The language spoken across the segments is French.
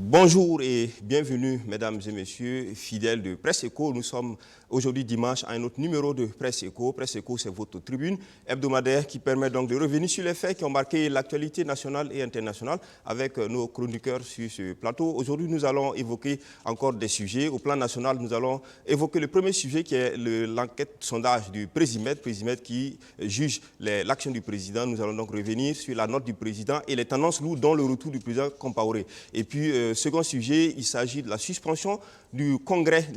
Bonjour et bienvenue, mesdames et messieurs, fidèles de Presse Eco. Nous sommes aujourd'hui dimanche à un autre numéro de Presse Eco. Presse Eco, c'est votre tribune hebdomadaire qui permet donc de revenir sur les faits qui ont marqué l'actualité nationale et internationale avec nos chroniqueurs sur ce plateau. Aujourd'hui, nous allons évoquer encore des sujets. Au plan national, nous allons évoquer le premier sujet qui est l'enquête sondage du Présimètre qui juge l'action du président. Nous allons donc revenir sur la note du président et les tendances lourdes dont le retour du président Compaoré. Et puis, second sujet, il s'agit de la suspension du congrès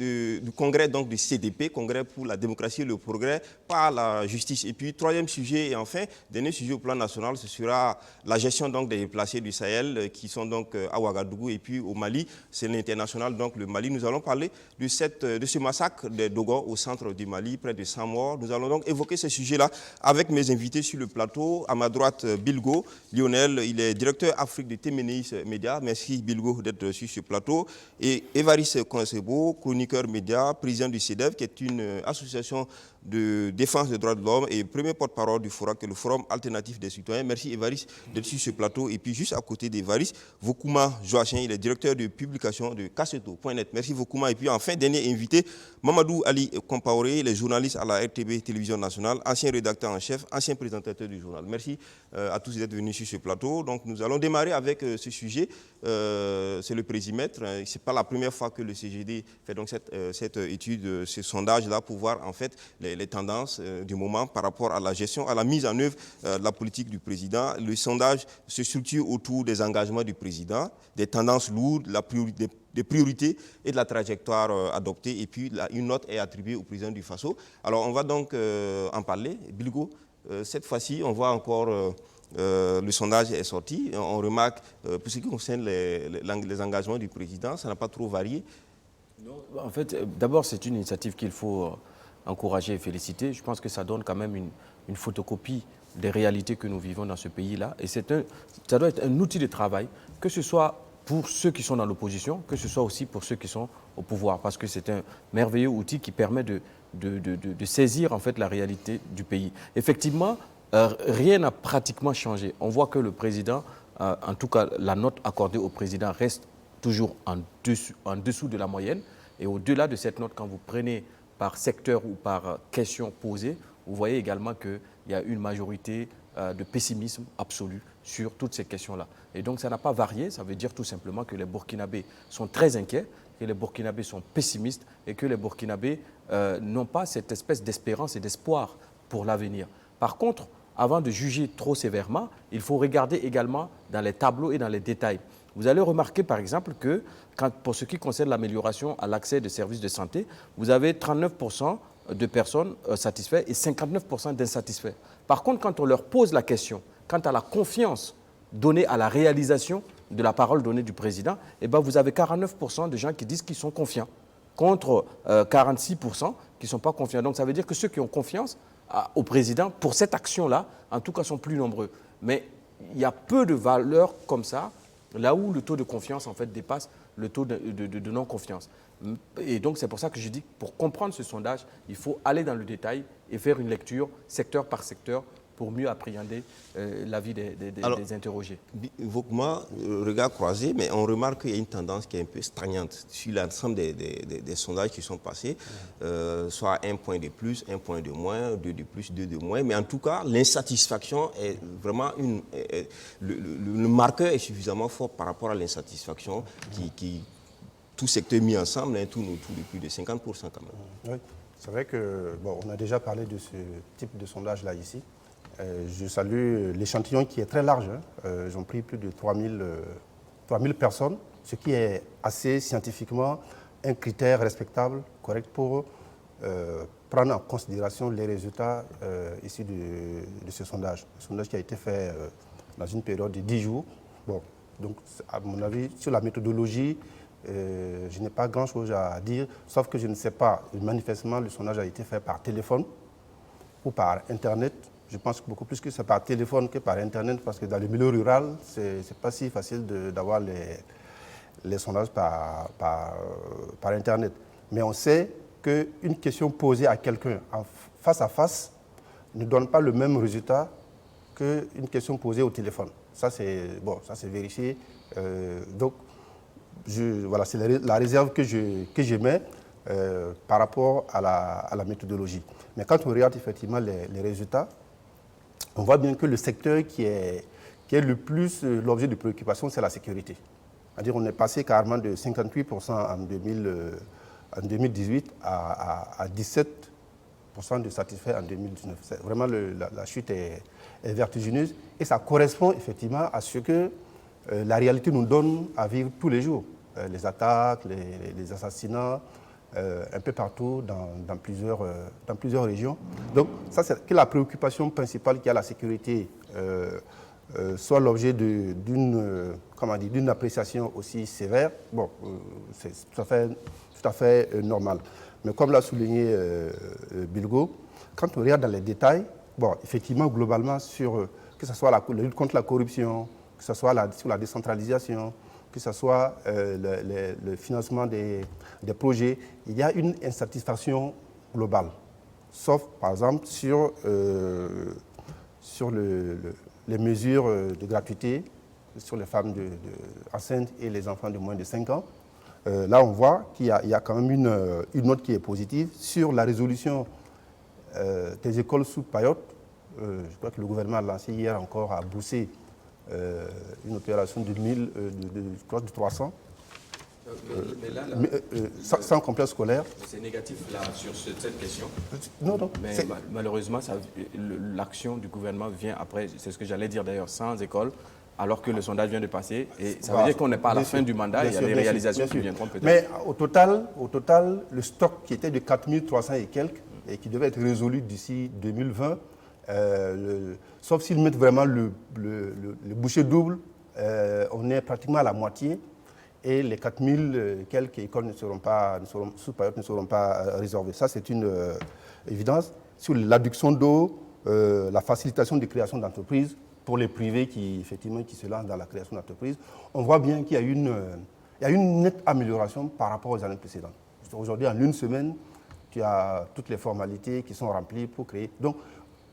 donc du CDP, Congrès pour la démocratie et le progrès, par la justice. Et puis, troisième sujet et enfin, dernier sujet au plan national, ce sera la gestion donc des déplacés du Sahel qui sont donc à Ouagadougou et puis au Mali. C'est l'international, donc le Mali. Nous allons parler de ce massacre des Dogon au centre du Mali, près de 100 morts. Nous allons donc évoquer ces sujets-là avec mes invités sur le plateau. À ma droite, Bilgo Lionel, il est directeur Afrique de Téménéis Média. Merci Bilgo d'être sur ce plateau. Et Évariste Konsebo, chroniqueur média, président du CEDEF, qui est une association de défense des droits de l'homme et premier porte-parole du forum, que le Forum alternatif des citoyens. Merci Évariste d'être sur ce plateau. Et puis juste à côté d'Évariste, Vokouma Joachim, il est directeur de publication de Kasseto.net. Merci Vokouma. Et puis enfin, dernier invité, Mamadou Ali Compaoré, il est journaliste à la RTB Télévision Nationale, ancien rédacteur en chef, ancien présentateur du journal. Merci à tous d'être venus sur ce plateau. Donc nous allons démarrer avec ce sujet. C'est le Présimètre. Ce n'est pas la première fois que le CGD fait donc cette étude, ce sondage-là pour voir en fait les tendances du moment par rapport à la gestion, à la mise en œuvre de la politique du président. Le sondage se structure autour des engagements du président, des tendances lourdes, des priorités et de la trajectoire adoptée. Et puis une note est attribuée au président du Faso. Alors on va donc en parler. Bilgo, cette fois-ci, on voit encore... le sondage est sorti. On remarque, pour ce qui concerne les engagements du président, ça n'a pas trop varié. Non, en fait, d'abord, c'est une initiative qu'il faut encourager et féliciter. Je pense que ça donne quand même une photocopie des réalités que nous vivons dans ce pays-là. Et ça doit être un outil de travail, que ce soit pour ceux qui sont dans l'opposition, que ce soit aussi pour ceux qui sont au pouvoir. Parce que c'est un merveilleux outil qui permet de saisir en fait la réalité du pays. Effectivement, rien n'a pratiquement changé. On voit que le président, en tout cas la note accordée au président reste toujours en dessous de la moyenne. Et au-delà de cette note, quand vous prenez par secteur ou par question posée, vous voyez également qu'il y a une majorité de pessimisme absolu sur toutes ces questions-là. Et donc ça n'a pas varié, ça veut dire tout simplement que les Burkinabés sont très inquiets, que les Burkinabés sont pessimistes et que les Burkinabés n'ont pas cette espèce d'espérance et d'espoir pour l'avenir. Par contre, avant de juger trop sévèrement, il faut regarder également dans les tableaux et dans les détails. Vous allez remarquer par exemple que pour ce qui concerne l'amélioration à l'accès des services de santé, vous avez 39% de personnes satisfaites et 59% d'insatisfaits. Par contre, quand on leur pose la question, quant à la confiance donnée à la réalisation de la parole donnée du président, eh bien vous avez 49% de gens qui disent qu'ils sont confiants, contre 46% qui ne sont pas confiants. Donc ça veut dire que ceux qui ont confiance au président, pour cette action-là, en tout cas, sont plus nombreux. Mais il y a peu de valeurs comme ça, là où le taux de confiance, en fait, dépasse le taux de non-confiance. Et donc, c'est pour ça que je dis que pour comprendre ce sondage, il faut aller dans le détail et faire une lecture secteur par secteur pour mieux appréhender l'avis des interrogés. Vokuma, regard croisé, mais on remarque qu'il y a une tendance qui est un peu stagnante sur l'ensemble des sondages qui sont passés, soit un point de plus, un point de moins, deux de plus, deux de moins. Mais en tout cas, l'insatisfaction est vraiment le marqueur est suffisamment fort par rapport à l'insatisfaction qui tout secteur mis ensemble, hein, tout de plus de 50% quand même. Oui, c'est vrai que on a déjà parlé de ce type de sondage-là ici. Je salue l'échantillon qui est très large. Ils ont pris plus de 3000 personnes, ce qui est assez scientifiquement un critère respectable, correct pour prendre en considération les résultats issus de ce sondage. Le sondage qui a été fait dans une période de 10 jours. Bon, donc, à mon avis, sur la méthodologie, je n'ai pas grand-chose à dire, sauf que je ne sais pas. Manifestement, le sondage a été fait par téléphone ou par Internet. Je pense beaucoup plus que c'est par téléphone que par Internet, parce que dans le milieu rural, ce n'est pas si facile d'avoir les sondages par Internet. Mais on sait qu'une question posée à quelqu'un face à face ne donne pas le même résultat qu'une question posée au téléphone. Ça, c'est vérifié. Donc, voilà, c'est la réserve que j'émets par rapport à la méthodologie. Mais quand on regarde effectivement les résultats, on voit bien que le secteur qui est le plus l'objet de préoccupation, c'est la sécurité. C'est-à-dire on est passé carrément de 58% en 2018 à 17% de satisfaits en 2019. Vraiment, la chute est vertigineuse et ça correspond effectivement à ce que la réalité nous donne à vivre tous les jours. Les attaques, les assassinats, un peu partout dans plusieurs régions. Donc ça, c'est que la préoccupation principale qui a la sécurité soit l'objet d'une appréciation aussi sévère. Bon, c'est tout à fait normal. Mais comme l'a souligné Bilgo, quand on regarde dans les détails, bon, effectivement, globalement, que ce soit la lutte contre la corruption, que ce soit sur la décentralisation, que ce soit le financement des projets, il y a une insatisfaction globale. Sauf, par exemple, sur les mesures de gratuité sur les femmes enceintes et les enfants de moins de 5 ans. Là, on voit qu'il y a quand même une note qui est positive sur la résolution des écoles sous Payotte. Je crois que le gouvernement a lancé hier encore à Boussé une opération de 300. Mais là, sans complexe scolaire. C'est négatif là sur cette question. Non. Mais malheureusement, l'action du gouvernement vient après, c'est ce que j'allais dire d'ailleurs, sans école, alors que le sondage vient de passer. Et ça veut dire qu'on n'est pas à la fin du mandat, il y a des réalisations qui viendront peut-être. Mais au total, le stock qui était de 4300 et quelques, et qui devait être résolu d'ici 2020, sauf s'ils mettent vraiment le bouchée double, on est pratiquement à la moitié. Et les 4000 quelques écoles sous période ne seront pas réservées. Ça, c'est une évidence. Sur l'adduction d'eau, la facilitation de création d'entreprises pour les privés qui se lancent dans la création d'entreprises, on voit bien qu'il y a une nette amélioration par rapport aux années précédentes. Aujourd'hui, en une semaine, tu as toutes les formalités qui sont remplies pour créer. Donc,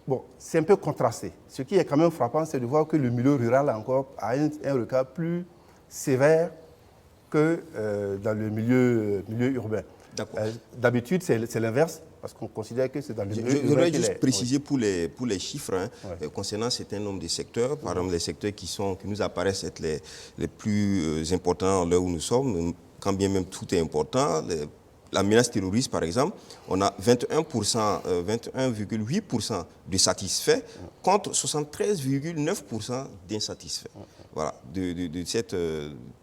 bon, c'est un peu contrasté. Ce qui est quand même frappant, c'est de voir que le milieu rural encore a un regard plus sévère que dans le milieu urbain. D'habitude, c'est l'inverse, parce qu'on considère que c'est dans le milieu urbain. Je voudrais juste préciser pour les chiffres, concernant certains nombres de secteurs, par exemple les secteurs qui nous apparaissent être les plus importants là où nous sommes, quand bien même tout est important. La menace terroriste, par exemple, on a 21,8% de satisfaits contre 73,9% d'insatisfaits. Voilà,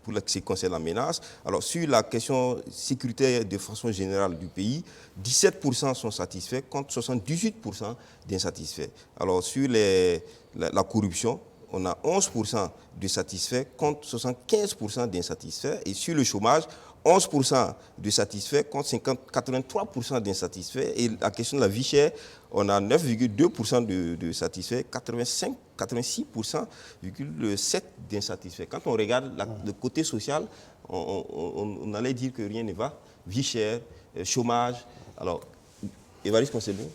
pour ce qui concerne la menace. Alors, sur la question sécuritaire de façon générale du pays, 17% sont satisfaits contre 78% d'insatisfaits. Alors, sur la corruption, on a 11% de satisfaits contre 75% d'insatisfaits. Et sur le chômage, 11% de satisfaits contre 83% d'insatisfaits. Et la question de la vie chère, on a 9,2% de satisfaits, 86,7% d'insatisfaits. Quand on regarde le côté social, on allait dire que rien ne va. Vie chère, chômage. Alors, Évariste Consello.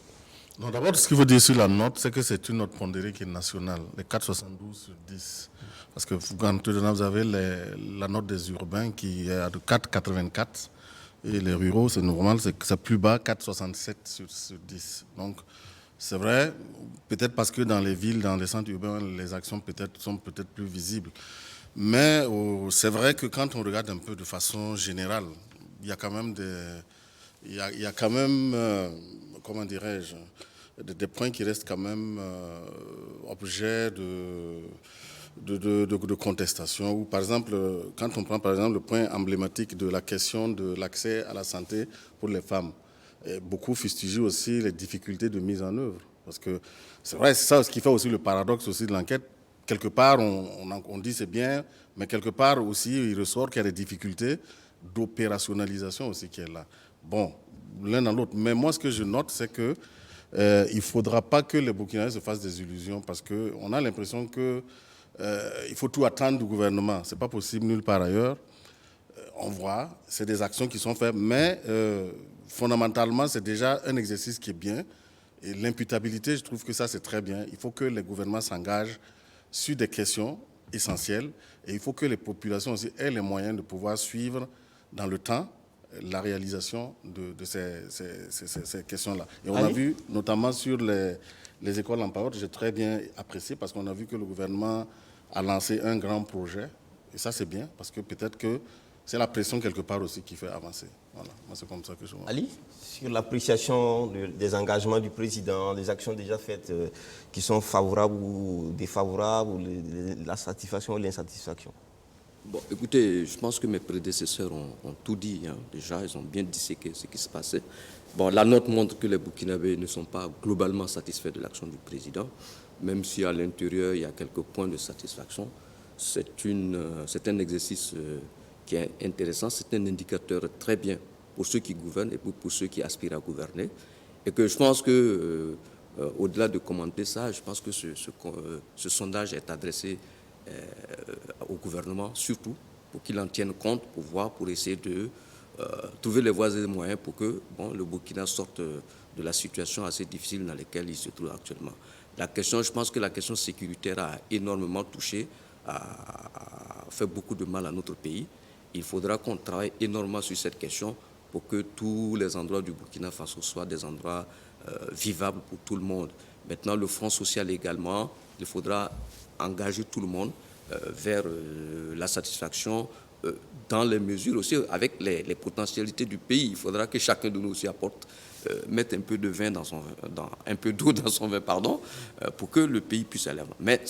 Non, d'abord, ce qu'il faut dire sur la note, c'est que c'est une note pondérée qui est nationale, les 4,72 sur 10. Parce que vous avez la note des urbains qui est de 4,84 et les ruraux, c'est normal, c'est plus bas, 4,67 sur 10. Donc, c'est vrai, peut-être parce que dans les villes, dans les centres urbains, les actions sont peut-être plus visibles. Mais c'est vrai que quand on regarde un peu de façon générale, il y a quand même comment dirais-je, des points qui restent quand même objet de contestation. Ou par exemple, quand on prend par exemple le point emblématique de la question de l'accès à la santé pour les femmes, et beaucoup fustigent aussi les difficultés de mise en œuvre. Parce que c'est vrai, c'est ça ce qui fait aussi le paradoxe aussi de l'enquête. Quelque part, on dit c'est bien, mais quelque part aussi, il ressort qu'il y a des difficultés d'opérationnalisation aussi qui est là. Bon, l'un dans l'autre. Mais moi, ce que je note, c'est que il ne faudra pas que les Burkinabés se fassent des illusions parce qu'on a l'impression qu'il faut tout attendre du gouvernement. Ce n'est pas possible nulle part ailleurs. On voit, c'est des actions qui sont faites, mais fondamentalement, c'est déjà un exercice qui est bien. Et l'imputabilité, je trouve que ça, c'est très bien. Il faut que les gouvernements s'engagent sur des questions essentiel et il faut que les populations aussi aient les moyens de pouvoir suivre dans le temps la réalisation de ces questions-là. Et on a vu, notamment sur les écoles en parole, j'ai très bien apprécié parce qu'on a vu que le gouvernement a lancé un grand projet. Et ça, c'est bien parce que peut-être que c'est la pression quelque part aussi qui fait avancer. Voilà, moi, c'est comme ça que je vois. Ali, sur l'appréciation des engagements du président, des actions déjà faites qui sont favorables ou défavorables, ou la satisfaction ou l'insatisfaction. Bon, écoutez, je pense que mes prédécesseurs ont tout dit. Hein. Déjà, ils ont bien disséqué ce qui se passait. Bon, la note montre que les Burkinabés ne sont pas globalement satisfaits de l'action du président, même si à l'intérieur, il y a quelques points de satisfaction. C'est un exercice qui est intéressant, c'est un indicateur très bien pour ceux qui gouvernent et pour ceux qui aspirent à gouverner. Et que je pense que, au-delà de commenter ça, je pense que ce sondage est adressé au gouvernement, surtout pour qu'il en tienne compte, pour essayer de trouver les voies et les moyens pour que le Burkina sorte de la situation assez difficile dans laquelle il se trouve actuellement. Je pense que la question sécuritaire a énormément touché, a fait beaucoup de mal à notre pays. Il faudra qu'on travaille énormément sur cette question pour que tous les endroits du Burkina Faso soient des endroits vivables pour tout le monde. Maintenant, le Front social également, il faudra engager tout le monde vers la satisfaction dans les mesures aussi, avec les potentialités du pays. Il faudra que chacun de nous aussi mette un peu de vin un peu d'eau dans son vin, pour que le pays puisse aller avant. Mais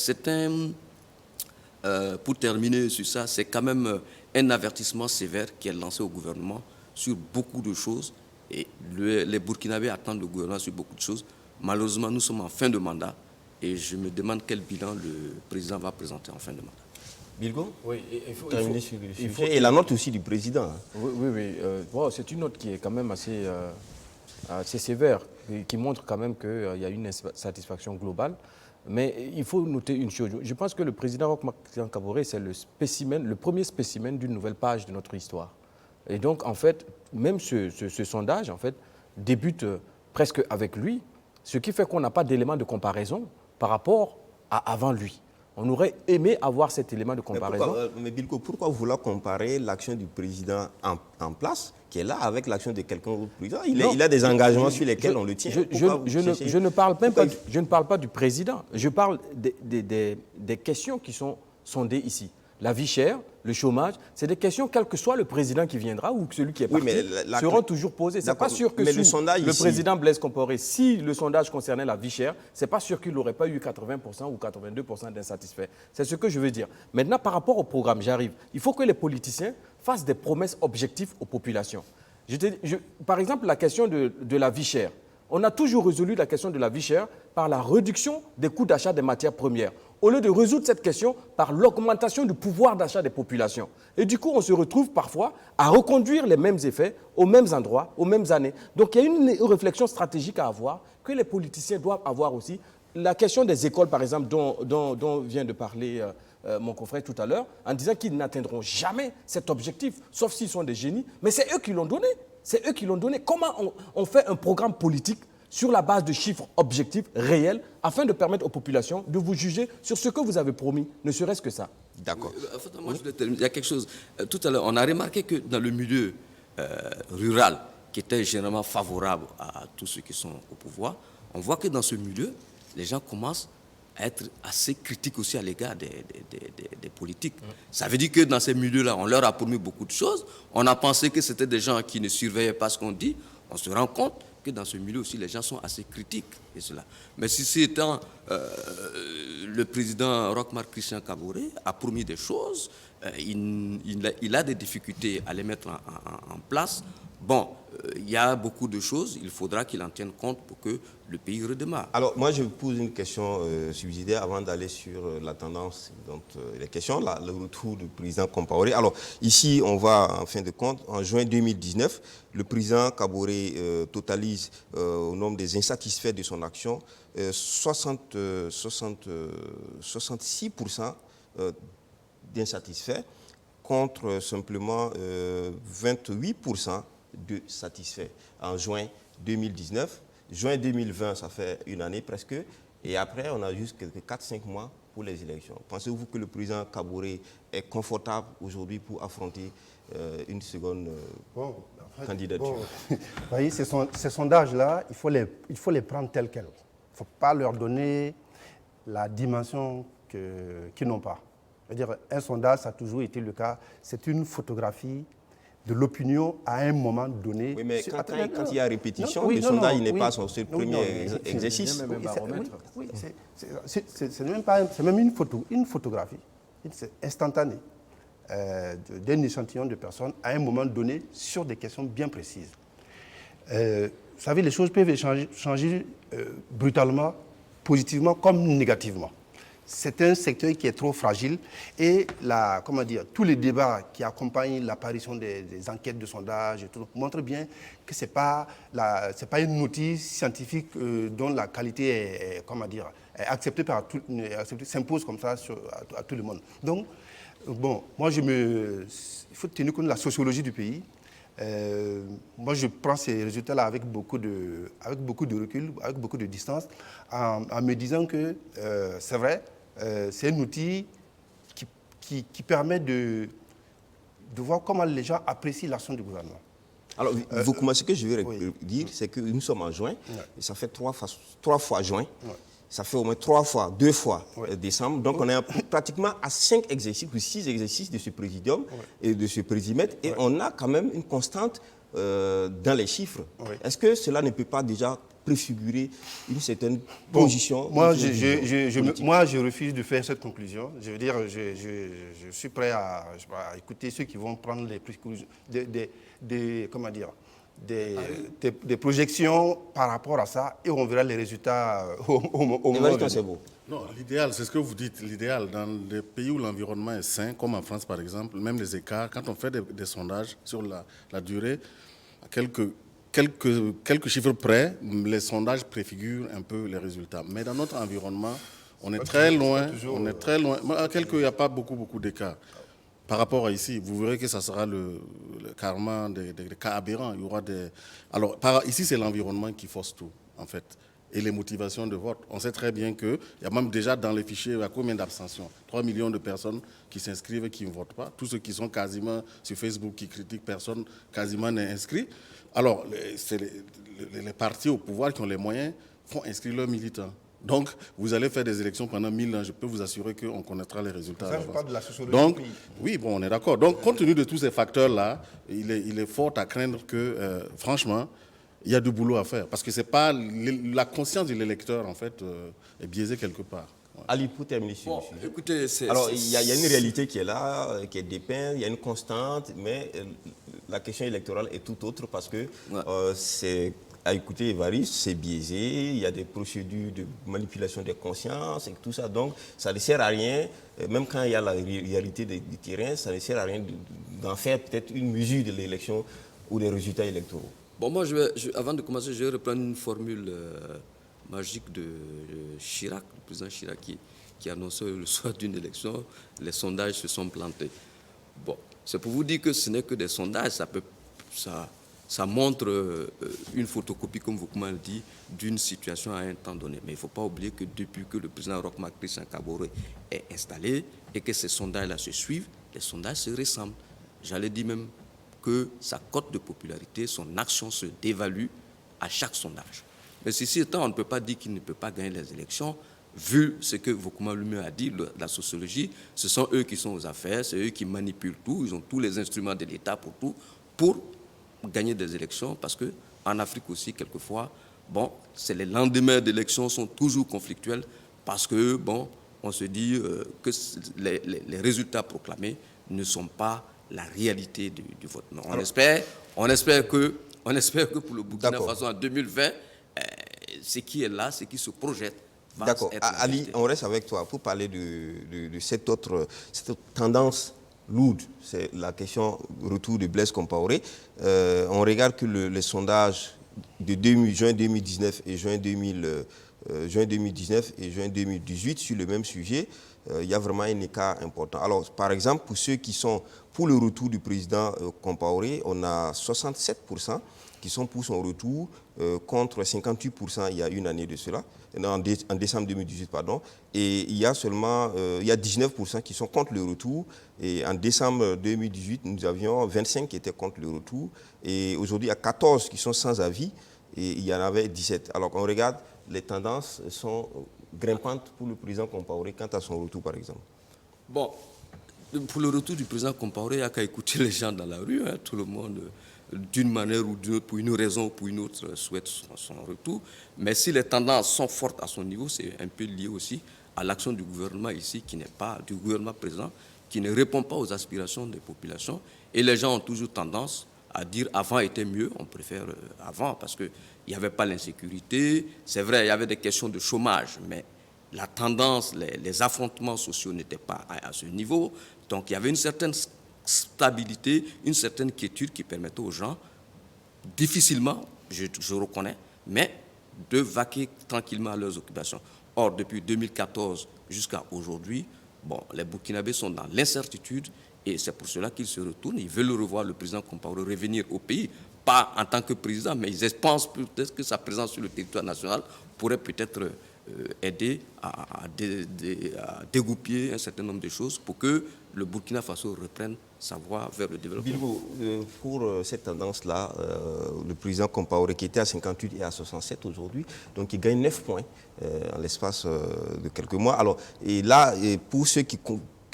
pour terminer sur ça, c'est quand même un avertissement sévère qui est lancé au gouvernement sur beaucoup de choses. Et les Burkinabés attendent le gouvernement sur beaucoup de choses. Malheureusement, nous sommes en fin de mandat. Et je me demande quel bilan le président va présenter en fin de mandat. Bilgo, oui, et la note aussi du président. Hein. Oui. Bon, c'est une note qui est quand même assez sévère, et qui montre quand même qu'il y a une insatisfaction globale. Mais il faut noter une chose. Je pense que le président Roch-Marc Christian Kaboré, c'est le premier spécimen d'une nouvelle page de notre histoire. Et donc, en fait, même ce sondage, en fait, débute presque avec lui, ce qui fait qu'on n'a pas d'élément de comparaison par rapport à avant lui. On aurait aimé avoir cet élément de comparaison. Mais Bilko, pourquoi vouloir comparer l'action du président en place, qui est là, avec l'action de quelqu'un d'autre président? Il a des engagements sur lesquels on le tient. Je ne parle pas du président. Je parle des questions qui sont sondées ici. La vie chère, le chômage, c'est des questions, quel que soit le président qui viendra ou celui qui est parti, seront toujours posées. C'est pas sûr que le président Blaise Compaoré, si le sondage concernait la vie chère, c'est pas sûr qu'il n'aurait pas eu 80% ou 82% d'insatisfaits. C'est ce que je veux dire. Maintenant, par rapport au programme, j'arrive. Il faut que les politiciens fassent des promesses objectives aux populations. Par exemple, la question de la vie chère. On a toujours résolu la question de la vie chère par la réduction des coûts d'achat des matières premières, au lieu de résoudre cette question par l'augmentation du pouvoir d'achat des populations. Et du coup, on se retrouve parfois à reconduire les mêmes effets aux mêmes endroits, aux mêmes années. Donc il y a une réflexion stratégique à avoir, que les politiciens doivent avoir aussi. La question des écoles, par exemple, dont vient de parler mon confrère tout à l'heure, en disant qu'ils n'atteindront jamais cet objectif, sauf s'ils sont des génies. Mais c'est eux qui l'ont donné. C'est eux qui l'ont donné. Comment on fait un programme politique sur la base de chiffres objectifs, réels, afin de permettre aux populations de vous juger sur ce que vous avez promis, ne serait-ce que ça? D'accord. Moi, je voulais terminer. Il y a quelque chose. Tout à l'heure, on a remarqué que dans le milieu rural, qui était généralement favorable à tous ceux qui sont au pouvoir, on voit que dans ce milieu, les gens commencent à être assez critiques aussi à l'égard des politiques. Ça veut dire que dans ces milieux-là, on leur a promis beaucoup de choses. On a pensé que c'était des gens qui ne surveillaient pas ce qu'on dit. On se rend compte que dans ce milieu aussi, les gens sont assez critiques. Et cela. Mais si c'est étant le président Roch-Marc Christian Kaboré a promis des choses, il a des difficultés à les mettre en place. Bon, il y a beaucoup de choses, il faudra qu'il en tienne compte pour que le pays redémarre. Alors, moi, je vous pose une question subsidiaire avant d'aller sur la tendance, donc les questions, le retour du président Compaoré. Alors, ici, on va, en fin de compte, en juin 2019, le président Kaboré totalise au nombre des insatisfaits de son action 66% d'insatisfaits contre simplement 28% de satisfaits en juin 2019. Juin 2020, ça fait une année presque. Et après, on a juste quelques 4-5 mois pour les élections. Pensez-vous que le président Kaboré est confortable aujourd'hui pour affronter une seconde candidature? Vous voyez, ces sondages-là, il faut les prendre tels quels. Il ne faut pas leur donner la dimension qu'ils n'ont pas. C'est-à-dire, un sondage, ça a toujours été le cas, c'est une photographie de l'opinion à un moment donné. Oui, mais quand il y a répétition, le sondage n'est pas son seul premier exercice. C'est même une photographie, c'est instantané d'un échantillon de personnes à un moment donné sur des questions bien précises. Vous savez, les choses peuvent changer brutalement, positivement comme négativement. C'est un secteur qui est trop fragile et tous les débats qui accompagnent l'apparition des enquêtes de sondage et tout, montrent bien que ce n'est pas une outil scientifique dont la qualité est acceptée par tout, s'impose comme ça à tout le monde. Donc, bon, moi, il faut tenir compte de la sociologie du pays. Moi, je prends ces résultats-là avec beaucoup de recul, avec beaucoup de distance, en me disant que c'est vrai, c'est un outil qui permet de voir comment les gens apprécient l'action du gouvernement. Alors, ce que je veux dire, c'est que nous sommes en juin, et ça fait trois fois juin. Ouais. Ça fait au moins 2 fois décembre. Donc, on est pratiquement à 5 exercices ou 6 exercices de ce présidium et de ce présimètre. Et on a quand même une constante dans les chiffres. Est-ce que cela ne peut pas déjà préfigurer une certaine position? Moi, je refuse de faire cette conclusion. Je veux dire, je suis prêt à écouter ceux qui vont prendre les précautions, des projections par rapport à ça et on verra les résultats au moment où c'est beau. Non, l'idéal, c'est ce que vous dites. L'idéal, dans des pays où l'environnement est sain, comme en France par exemple, même les écarts, quand on fait des sondages sur la durée, à quelques chiffres près, les sondages préfigurent un peu les résultats. Mais dans notre environnement, on est très loin. Il n'y a pas beaucoup d'écarts. Par rapport à ici, vous verrez que ça sera carrément des cas aberrants. Il y aura Alors, ici, c'est l'environnement qui force tout, en fait. Et les motivations de vote. On sait très bien qu'il y a même déjà dans les fichiers, il y a combien d'abstentions? 3 millions de personnes qui s'inscrivent et qui ne votent pas. Tous ceux qui sont quasiment sur Facebook, qui critiquent, personne quasiment n'est inscrit. Alors, c'est les partis au pouvoir qui ont les moyens font inscrire leurs militants. Donc, vous allez faire des élections pendant 1000 ans. Je peux vous assurer qu'on connaîtra les résultats. Ça, je parle de la sociologie. Donc, oui, bon, on est d'accord. Donc, compte tenu de tous ces facteurs-là, il est fort à craindre que, franchement, il y a du boulot à faire. Parce que c'est pas la conscience de l'électeur, en fait, est biaisée quelque part. Ouais. Ali, pour terminer sur écoutez, alors, il y a une réalité qui est là, qui est dépeinte, il y a une constante, mais la question électorale est tout autre parce que c'est... À écouter Évariste, c'est biaisé, il y a des procédures de manipulation des consciences et tout ça. Donc, ça ne sert à rien, même quand il y a la réalité du terrain, ça ne sert à rien d'en faire peut-être une mesure de l'élection ou des résultats électoraux. Bon, moi, avant de commencer, je vais reprendre une formule magique de Chirac, le président Chirac, qui annonçait le soir d'une élection, les sondages se sont plantés. Bon, c'est pour vous dire que ce n'est que des sondages, ça montre une photocopie, comme vous m'avez dit, d'une situation à un temps donné. Mais il ne faut pas oublier que depuis que le président Roch Marc Christian Kaboré est installé et que ces sondages-là se suivent, les sondages se ressemblent. J'allais dire même que sa cote de popularité, son action se dévalue à chaque sondage. Mais ceci étant, on ne peut pas dire qu'il ne peut pas gagner les élections. Vu ce que Vokuma Lumio a dit, la sociologie, ce sont eux qui sont aux affaires, c'est eux qui manipulent tout, ils ont tous les instruments de l'État pour gagner des élections, parce qu'en Afrique aussi, quelquefois, bon, c'est les lendemains d'élections sont toujours conflictuels, parce que, bon, on se dit que les résultats proclamés ne sont pas la réalité du vote. Mais on espère que pour le Burkina Faso en 2020, ce qui est là, ce qui se projette, va être... D'accord. Ali, on reste avec toi pour parler de cette autre tendance lourde, c'est la question retour de Blaise Compaoré. On regarde que les sondages de juin 2019 et juin 2019 et juin 2018 sur le même sujet, il y a vraiment un écart important. Alors, par exemple, pour ceux qui sont pour le retour du président Compaoré, on a 67% qui sont pour son retour, contre 58% il y a une année de cela, en décembre 2018, pardon. Et il y a seulement 19% qui sont contre le retour. Et en décembre 2018, nous avions 25 qui étaient contre le retour. Et aujourd'hui, il y a 14 qui sont sans avis. Et il y en avait 17. Alors qu'on regarde, les tendances sont grimpantes pour le président Compaoré quant à son retour, par exemple. Bon, pour le retour du président Compaoré, il n'y a qu'à écouter les gens dans la rue. Hein. Tout le monde, d'une manière ou d'une autre, pour une raison ou pour une autre, souhaite son retour. Mais si les tendances sont fortes à son niveau, c'est un peu lié aussi à l'action du gouvernement ici, qui n'est pas du gouvernement présent, qui ne répond pas aux aspirations des populations. Et les gens ont toujours tendance à dire avant était mieux, on préfère avant, parce qu'il n'y avait pas l'insécurité. C'est vrai, il y avait des questions de chômage, mais la tendance, les affrontements sociaux n'étaient pas à ce niveau. Donc il y avait une certaine stabilité, une certaine quiétude qui permettait aux gens, difficilement, je reconnais, mais de vaquer tranquillement à leurs occupations. Or, depuis 2014 jusqu'à aujourd'hui, bon, les Burkinabés sont dans l'incertitude et c'est pour cela qu'ils se retournent. Ils veulent revoir le président Compaoré revenir au pays, pas en tant que président, mais ils pensent peut-être que sa présence sur le territoire national pourrait peut-être aider à dégoupiller un certain nombre de choses pour que le Burkina Faso reprenne sa voie vers le développement. Bilbo, pour cette tendance-là, le président Compaoré, qui était à 58 et à 67 aujourd'hui, donc il gagne 9 points en l'espace de quelques mois. Alors, et là, pour ceux qui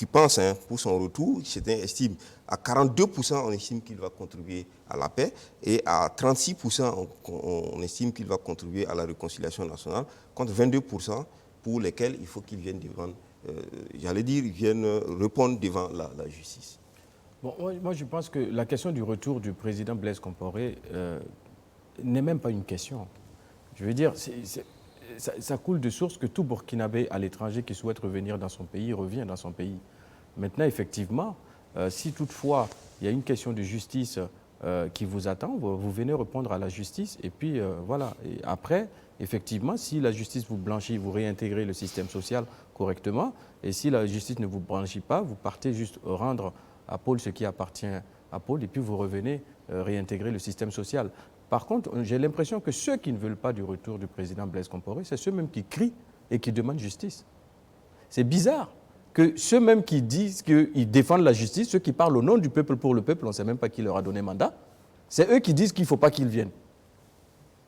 pensent pour son retour, c'était estime à 42%, on estime qu'il va contribuer à la paix et à 36%, on estime qu'il va contribuer à la réconciliation nationale, contre 22% pour lesquels il faut qu'ils viennent devant, ils viennent répondre devant la justice. Bon, moi, je pense que la question du retour du président Blaise Compaoré n'est même pas une question. Je veux dire, ça coule de source que tout Burkinabé à l'étranger qui souhaite revenir dans son pays revient dans son pays. Maintenant, effectivement, si toutefois il y a une question de justice qui vous attend, vous venez répondre à la justice et puis voilà. Et après, effectivement, si la justice vous blanchit, vous réintégrez le système social correctement. Et si la justice ne vous blanchit pas, vous partez juste rendre à Paul ce qui appartient à Paul et puis vous revenez réintégrer le système social. Par contre, j'ai l'impression que ceux qui ne veulent pas du retour du président Blaise Compaoré, c'est ceux-mêmes qui crient et qui demandent justice. C'est bizarre que ceux-mêmes qui disent qu'ils défendent la justice, ceux qui parlent au nom du peuple pour le peuple, on ne sait même pas qui leur a donné mandat, c'est eux qui disent qu'il ne faut pas qu'ils viennent.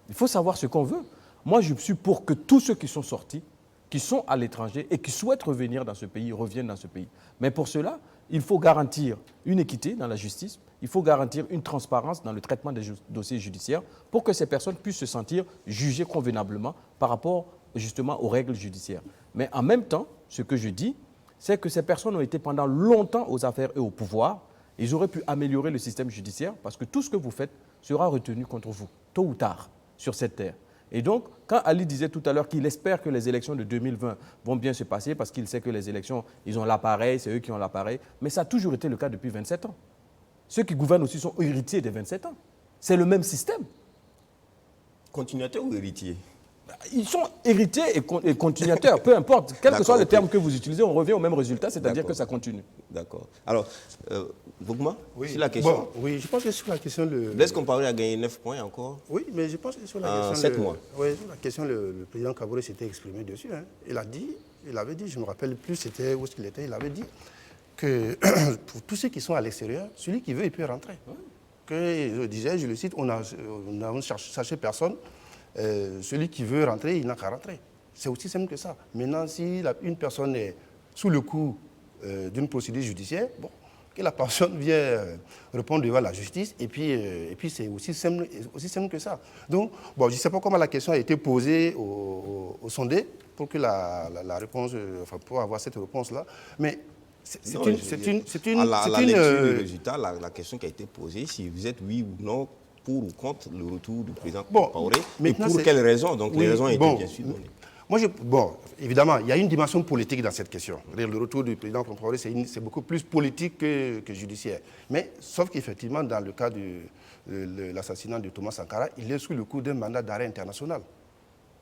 Il faut savoir ce qu'on veut. Moi, je suis pour que tous ceux qui sont sortis, qui sont à l'étranger et qui souhaitent revenir dans ce pays, reviennent dans ce pays. Mais pour cela, il faut garantir une équité dans la justice, il faut garantir une transparence dans le traitement des dossiers judiciaires pour que ces personnes puissent se sentir jugées convenablement par rapport justement aux règles judiciaires. Mais en même temps, ce que je dis, c'est que ces personnes ont été pendant longtemps aux affaires et au pouvoir. Ils auraient pu améliorer le système judiciaire parce que tout ce que vous faites sera retenu contre vous, tôt ou tard, sur cette terre. Et donc, quand Ali disait tout à l'heure qu'il espère que les élections de 2020 vont bien se passer parce qu'il sait que les élections, ils ont l'appareil, c'est eux qui ont l'appareil, mais ça a toujours été le cas depuis 27 ans. Ceux qui gouvernent aussi sont héritiers des 27 ans. C'est le même système. Continuateur ou héritier? Ils sont héritiers et continuateurs, peu importe. Quel que soit le terme que vous utilisez, on revient au même résultat, c'est-à-dire que ça continue. D'accord. Alors, Bougma, oui. sur la question. Bon, oui, je pense que sur la question... Blaise Compaoré a gagné 9 points encore. Oui, mais je pense que sur la question... 7 mois. Oui, sur la question, le président Kaboré s'était exprimé dessus. Hein. Il avait dit, je ne me rappelle plus c'était où il était, il avait dit que pour tous ceux qui sont à l'extérieur, celui qui veut, il peut rentrer. Que, je disais, je le cite, on n'a cherché personne. Celui qui veut rentrer, il n'a qu'à rentrer. C'est aussi simple que ça. Maintenant, si une personne est sous le coup d'une procédure judiciaire, bon, que la personne vienne répondre devant la justice, et puis c'est aussi simple que ça. Donc, bon, je ne sais pas comment la question a été posée au sondé pour que la réponse, enfin, pour avoir cette réponse-là, mais c'est une... À la lecture du résultat, la question qui a été posée, si vous êtes oui ou non pour ou contre le retour du président Compaoré, et pour quelles raisons? Donc les raisons étaient bien sûr données. Bon, évidemment, il y a une dimension politique dans cette question. Le retour du président Compaoré, c'est beaucoup plus politique que judiciaire. Mais, sauf qu'effectivement, dans le cas de l'assassinat de Thomas Sankara, il est sous le coup d'un mandat d'arrêt international.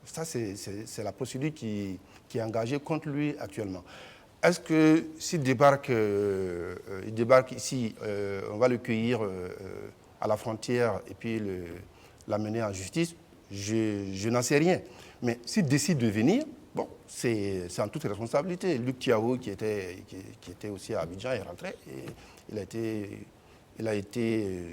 Ça, c'est la procédure qui est engagée contre lui actuellement. Est-ce que s'il débarque ici, on va le cueillir à la frontière et puis l'amener en justice, je n'en sais rien. Mais s'il décide de venir, bon, c'est en toute responsabilité. Luc Thiaw, qui était aussi à Abidjan, est rentré et il a été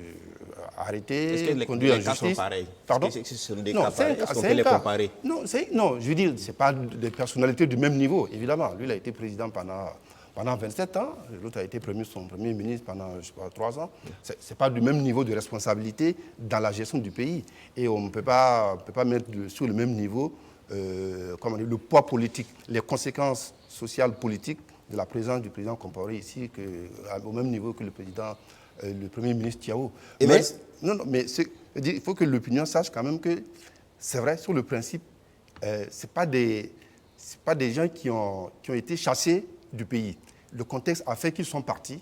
arrêté, est-ce que conduit en les cas justice. sont pareils? Pardon? Est-ce que ce sont des Non, cas pareils? Est-ce qu'on peut les comparer? Non, je veux dire, ce n'est pas des personnalités du même niveau, évidemment. Lui, il a été président pendant 27 ans. L'autre a été son premier ministre pendant, je sais pas, 3 ans. Ce n'est pas du même niveau de responsabilité dans la gestion du pays. Et on ne peut pas mettre sur le même niveau le poids politique, les conséquences sociales politiques de la présence du président Compaoré ici, au même niveau que le Premier ministre Thiaw. Mais il faut que l'opinion sache quand même que c'est vrai, sur le principe, ce n'est pas des gens qui ont été chassés du pays. Le contexte a fait qu'ils sont partis.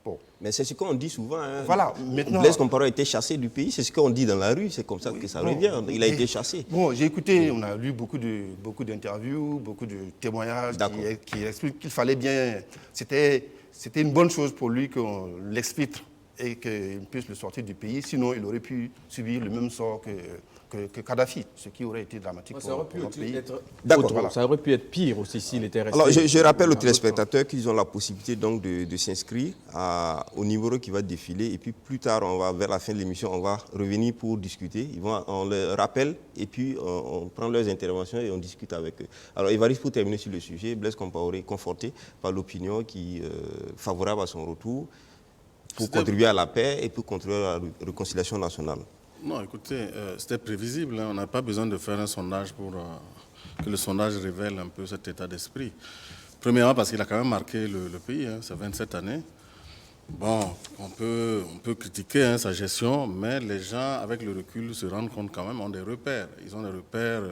Bon. Mais c'est ce qu'on dit souvent. Hein. Voilà, maintenant, Blaise Compaoré a été chassé du pays, c'est ce qu'on dit dans la rue, c'est comme ça que ça revient. Il a été chassé. Bon, j'ai écouté, on a lu beaucoup d'interviews, beaucoup de témoignages qui expliquent qu'il fallait bien... C'était une bonne chose pour lui qu'on l'exfiltre et qu'il puisse le sortir du pays, sinon il aurait pu subir le même sort que Kadhafi, ce qui aurait été dramatique pour notre pays. D'accord, ça aurait pu être pire aussi s'il était resté. Alors, je rappelle aux téléspectateurs qu'ils ont la possibilité donc de s'inscrire au numéro qui va défiler et puis plus tard, vers la fin de l'émission, on va revenir pour discuter. On le rappelle et puis on prend leurs interventions et on discute avec eux. Alors, Évariste, pour terminer sur le sujet, Blaise Compaoré est conforté par l'opinion qui est favorable à son retour pour contribuer à la paix et pour contribuer à la réconciliation nationale. Non, écoutez, c'était prévisible. Hein. On n'a pas besoin de faire un sondage pour que le sondage révèle un peu cet état d'esprit. Premièrement, parce qu'il a quand même marqué le pays, hein, c'est 27 années. Bon, on peut critiquer sa gestion, mais les gens, avec le recul, se rendent compte quand même, ont des repères. Ils ont des repères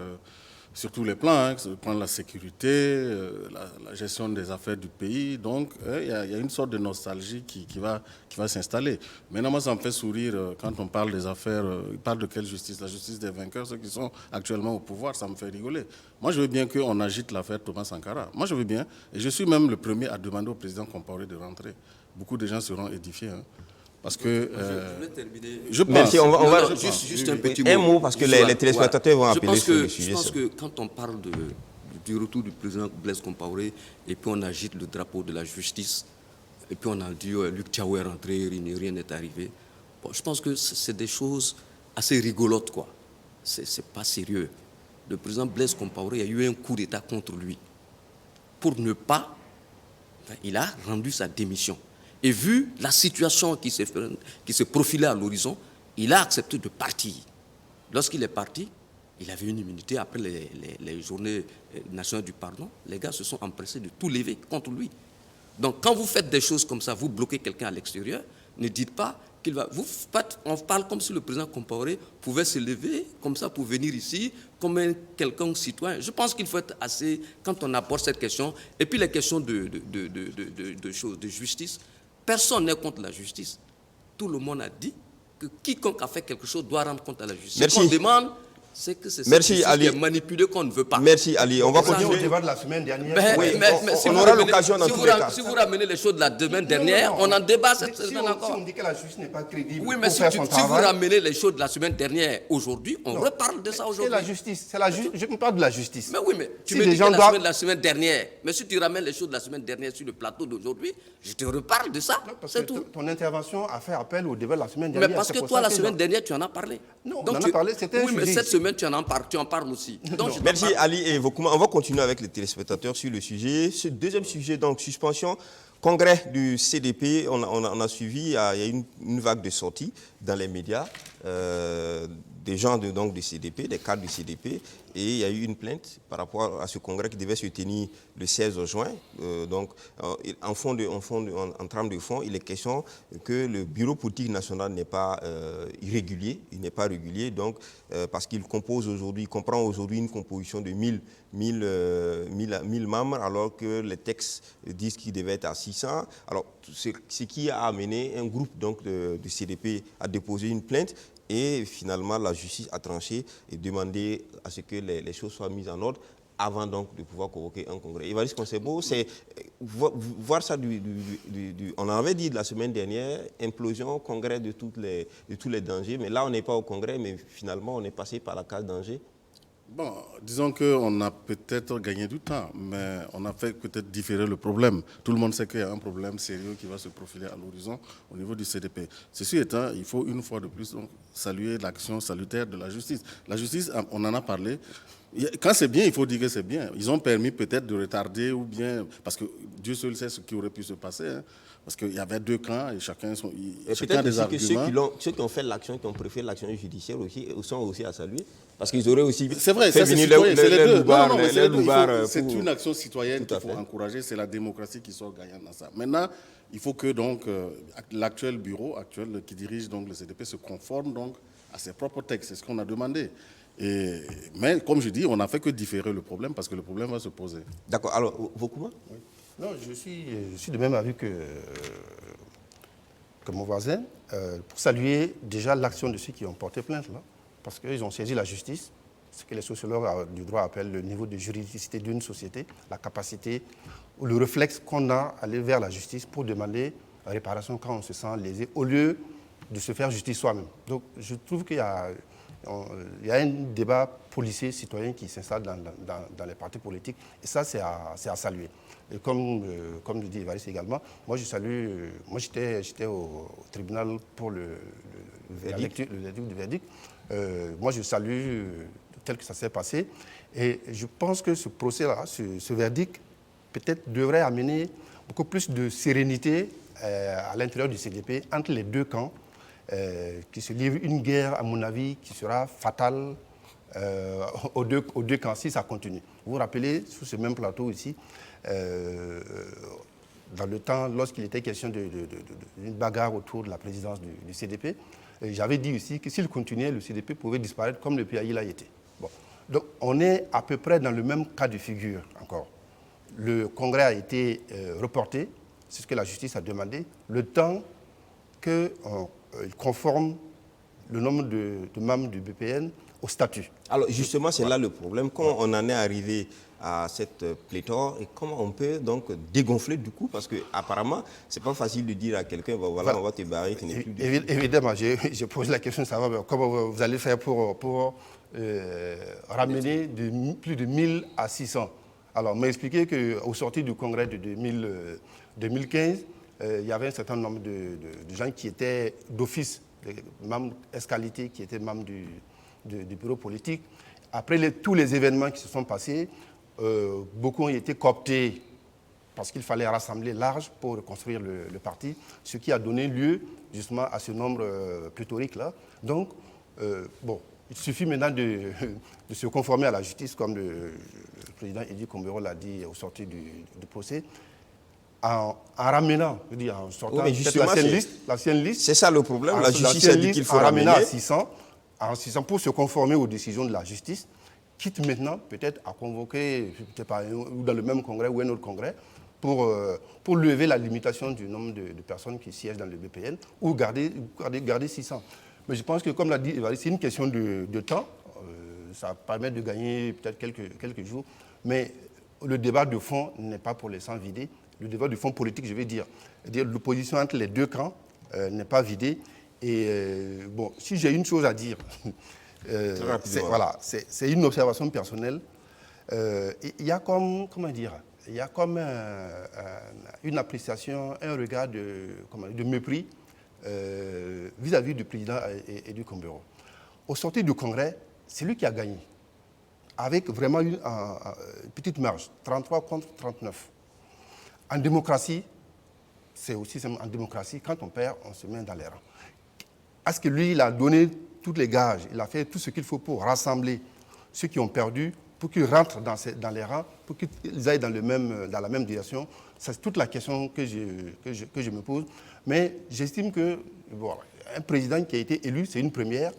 sur tous les plans, hein, le plan de la sécurité, la gestion des affaires du pays. Donc, il y a une sorte de nostalgie qui va s'installer. Maintenant, moi, ça me fait sourire quand on parle des affaires. Il parle de quelle justice? La justice des vainqueurs, ceux qui sont actuellement au pouvoir, ça me fait rigoler. Moi, je veux bien qu'on agite l'affaire Thomas Sankara. Moi, je veux bien. Et je suis même le premier à demander au président Compaoré de rentrer. Beaucoup de gens seront édifiés. Hein. Parce que... je vais terminer. Je pense. Merci, on va juste un petit mot. Un mot, parce que les téléspectateurs vont appeler sur le sujet. Je pense que quand on parle du retour du président Blaise Compaoré, et puis on agite le drapeau de la justice, et puis on a dit Luc Thiaw est rentré, rien n'est arrivé. Bon, je pense que c'est des choses assez rigolotes, quoi. C'est pas sérieux. Le président Blaise Compaoré a eu un coup d'État contre lui. Pour ne pas... Il a rendu sa démission. Et vu la situation qui se profilait à l'horizon, il a accepté de partir. Lorsqu'il est parti, il avait une immunité après les journées nationales du pardon. Les gars se sont empressés de tout lever contre lui. Donc quand vous faites des choses comme ça, vous bloquez quelqu'un à l'extérieur, ne dites pas qu'il va... On parle comme si le président Compaoré pouvait se lever comme ça pour venir ici, comme quelqu'un citoyen. Je pense qu'il faut être assez... Quand on aborde cette question, et puis les questions de justice, personne n'est contre la justice. Tout le monde a dit que quiconque a fait quelque chose doit rendre compte à la justice. Merci. Ce qu'on demande, c'est que c'est cette justice qui est manipulée qu'on ne veut pas. Merci Ali. On va continuer. Au débat de la semaine dernière. On aura l'occasion dans tous les cas. Si vous ramenez les choses de la semaine dernière, on en débat cette semaine encore. Si on dit que la justice n'est pas crédible, oui, mais si vous ramenez les choses de la semaine dernière aujourd'hui, on reparle de ça aujourd'hui. C'est la justice. Je me parle de la justice. Mais oui, mais tu Si me les dis gens que doivent... la semaine dernière. Mais si tu ramènes les choses de la semaine dernière sur le plateau d'aujourd'hui, je te reparle de ça. C'est tout. Ton intervention a fait appel au débat de la semaine dernière. Mais parce que toi, la semaine dernière, tu en as parlé. Non, on en a parlé, c'était un sujet. Oui, mais cette semaine, tu en parles aussi. Donc, merci Ali et Vokouma. On va continuer avec les téléspectateurs sur le sujet. Ce deuxième sujet, donc suspension, congrès du CDP, on a suivi, il y a une vague de sorties dans les médias, des gens donc, du CDP, des cadres du CDP, et il y a eu une plainte par rapport à ce congrès qui devait se tenir le 16 juin. Donc, en trame de fond, il est question que le bureau politique national n'est pas irrégulier, il n'est pas régulier, donc, parce qu'il comprend aujourd'hui une composition de 1000 membres, alors que les textes disent qu'il devait être à 600. Alors, ce qui a amené un groupe donc, du CDP à déposer une plainte. Et finalement, la justice a tranché et demandé à ce que les choses soient mises en ordre avant donc de pouvoir convoquer un congrès. Évariste Konsebo, c'est voir ça on en avait dit la semaine dernière, implosion, congrès de tous les dangers, mais là on n'est pas au congrès, mais finalement on est passé par la case danger. Bon, disons qu'on a peut-être gagné du temps, mais on a fait peut-être différer le problème. Tout le monde sait qu'il y a un problème sérieux qui va se profiler à l'horizon au niveau du CDP. Ceci étant, il faut une fois de plus donc, saluer l'action salutaire de la justice. La justice, on en a parlé. Quand c'est bien, il faut dire que c'est bien. Ils ont permis peut-être de retarder ou bien... Parce que Dieu seul sait ce qui aurait pu se passer. Hein, parce qu'il y avait deux camps et chacun a des arguments. Ceux qui ont fait l'action, qui ont préféré l'action judiciaire aussi, sont aussi à saluer. Parce qu'ils auraient aussi c'est vrai, fait venir les loupards. C'est une action citoyenne qu'il faut encourager. C'est la démocratie qui sort gagnante dans ça. Maintenant, il faut que donc, l'actuel bureau qui dirige donc, le CDP se conforme donc, à ses propres textes. C'est ce qu'on a demandé. Mais comme je dis, on n'a fait que différer le problème parce que le problème va se poser. D'accord. Alors, vos commentaires? Oui. Non, je suis de même avis que mon voisin, pour saluer déjà l'action de ceux qui ont porté plainte, là, parce qu'ils ont saisi la justice, ce que les sociologues du droit appellent le niveau de juridicité d'une société, la capacité ou le réflexe qu'on a à aller vers la justice pour demander la réparation quand on se sent lésé, au lieu de se faire justice soi-même. Donc, je trouve qu'il y a un débat policier citoyen qui s'installe dans les partis politiques, et ça, c'est à saluer. Et comme le dit Évariste également, moi, j'étais au tribunal pour le verdict du verdict. Moi, je salue tel que ça s'est passé. Et je pense que ce procès-là, ce verdict, peut-être devrait amener beaucoup plus de sérénité à l'intérieur du CDP, entre les deux camps, qui se livre une guerre, à mon avis, qui sera fatale aux deux camps si ça continue. Vous vous rappelez, sur ce même plateau ici, dans le temps, lorsqu'il était question d'une bagarre autour de la présidence du CDP, j'avais dit aussi que s'il continuait, le CDP pouvait disparaître comme le PAI l'a été. Bon. Donc on est à peu près dans le même cas de figure encore. Le congrès a été reporté, c'est ce que la justice a demandé, le temps qu'il conforme le nombre de membres du BPN au statut. Alors justement, c'est là le problème. Quand on en est arrivé à cette pléthore, et comment on peut donc dégonfler du coup, parce qu'apparemment, ce n'est pas facile de dire à quelqu'un, voilà, on va te barrer, tu n'es plus... Évidemment, je pose la question de savoir comment vous allez faire pour ramener plus de 1000 à 600. Alors, on m'a expliqué qu'au sorti du congrès de 2015, il y avait un certain nombre de gens qui étaient d'office, des membres escalités, qui étaient membres du bureau politique. Après tous les événements qui se sont passés, beaucoup ont été cooptés parce qu'il fallait rassembler large pour reconstruire le parti, ce qui a donné lieu justement à ce nombre pléthorique-là. Donc, il suffit maintenant de se conformer à la justice, comme le président Edi Kombero l'a dit au sortir du procès, en ramenant, je dis en sortant l'ancienne liste. C'est ça le problème, la justice a dit qu'il faut ramener à 600 pour se conformer aux décisions de la justice, quitte maintenant peut-être à convoquer, ou dans le même congrès ou un autre congrès, pour lever la limitation du nombre de personnes qui siègent dans le BPN, ou garder 600. Mais je pense que, comme l'a dit Évariste, c'est une question de temps. Ça permet de gagner peut-être quelques jours. Mais le débat de fond n'est pas pour l'instant vidé. Le débat de fond politique, je vais dire l'opposition entre les deux camps n'est pas vidée. Et si j'ai une chose à dire, c'est une observation personnelle. Il y a comme, une appréciation, un regard de mépris vis-à-vis du président et du Kombero. Au sortir du congrès, c'est lui qui a gagné, avec vraiment une petite marge, 33 contre 39. En démocratie, c'est aussi en démocratie, quand on perd, on se met dans les rangs. Est-ce que lui, il a donné tous les gages, il a fait tout ce qu'il faut pour rassembler ceux qui ont perdu, pour qu'ils rentrent dans les rangs, pour qu'ils aillent dans la même direction? C'est toute la question que je me pose. Mais j'estime que un président qui a été élu, c'est une première.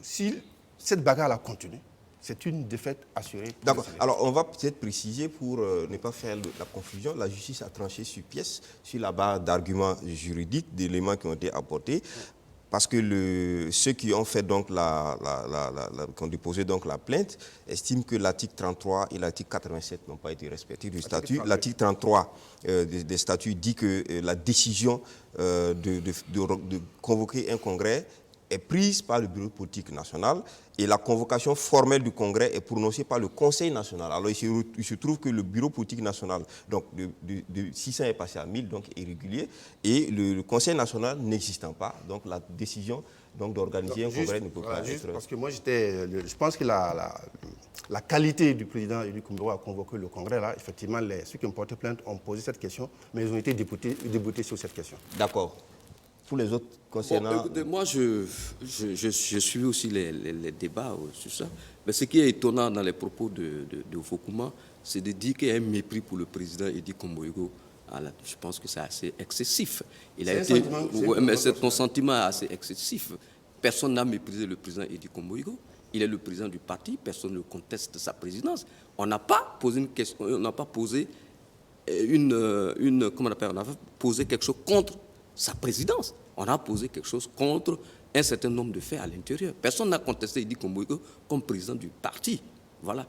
Si cette bagarre-là continue, c'est une défaite assurée. D'accord. Alors, on va peut-être préciser pour ne pas faire la confusion. La justice a tranché sur pièce, sur la base d'arguments juridiques, d'éléments qui ont été apportés. parce que ceux qui ont fait donc qui ont déposé donc la plainte estiment que l'article 33 et l'article 87 n'ont pas été respectés du statut. L'article 33 des statuts dit que la décision de convoquer un congrès est prise par le bureau politique national et la convocation formelle du congrès est prononcée par le Conseil national. Alors il se trouve que le bureau politique national, donc de 600 est passé à 1000, donc irrégulier, et le Conseil national n'existant pas, donc la décision d'organiser un congrès ne peut pas être... Parce que moi, je pense que la qualité du président Eli Koumero à convoquer le congrès, là, effectivement, ceux qui ont porté plainte ont posé cette question, mais ils ont été déboutés sur cette question. D'accord. Pour les autres concernant... Bon, écoutez, moi, je suis aussi les débats sur ça. Mais ce qui est étonnant dans les propos de Fokuma, c'est de dire qu'il y a un mépris pour le président Edi Komboïgo. Je pense que c'est assez excessif. Ton sentiment est assez excessif. Personne n'a méprisé le président Edi Komboïgo. Il est le président du parti. Personne ne conteste sa présidence. On n'a pas posé une question, on n'a pas posé comment on appelle, on a posé quelque chose contre sa présidence. On a posé quelque chose contre un certain nombre de faits à l'intérieur. Personne n'a contesté Edi Komboïgo comme président du parti. Voilà.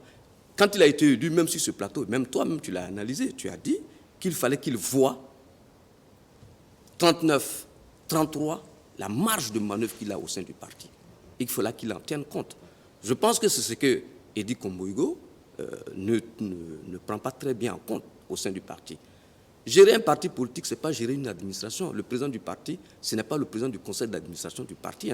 Quand il a été élu, même sur ce plateau, même toi-même tu l'as analysé, tu as dit qu'il fallait qu'il voie 39, 33, la marge de manœuvre qu'il a au sein du parti. Il fallait qu'il en tienne compte. Je pense que c'est ce que Edi Komboïgo ne prend pas très bien en compte au sein du parti. Gérer un parti politique, ce n'est pas gérer une administration. Le président du parti, ce n'est pas le président du conseil d'administration du parti.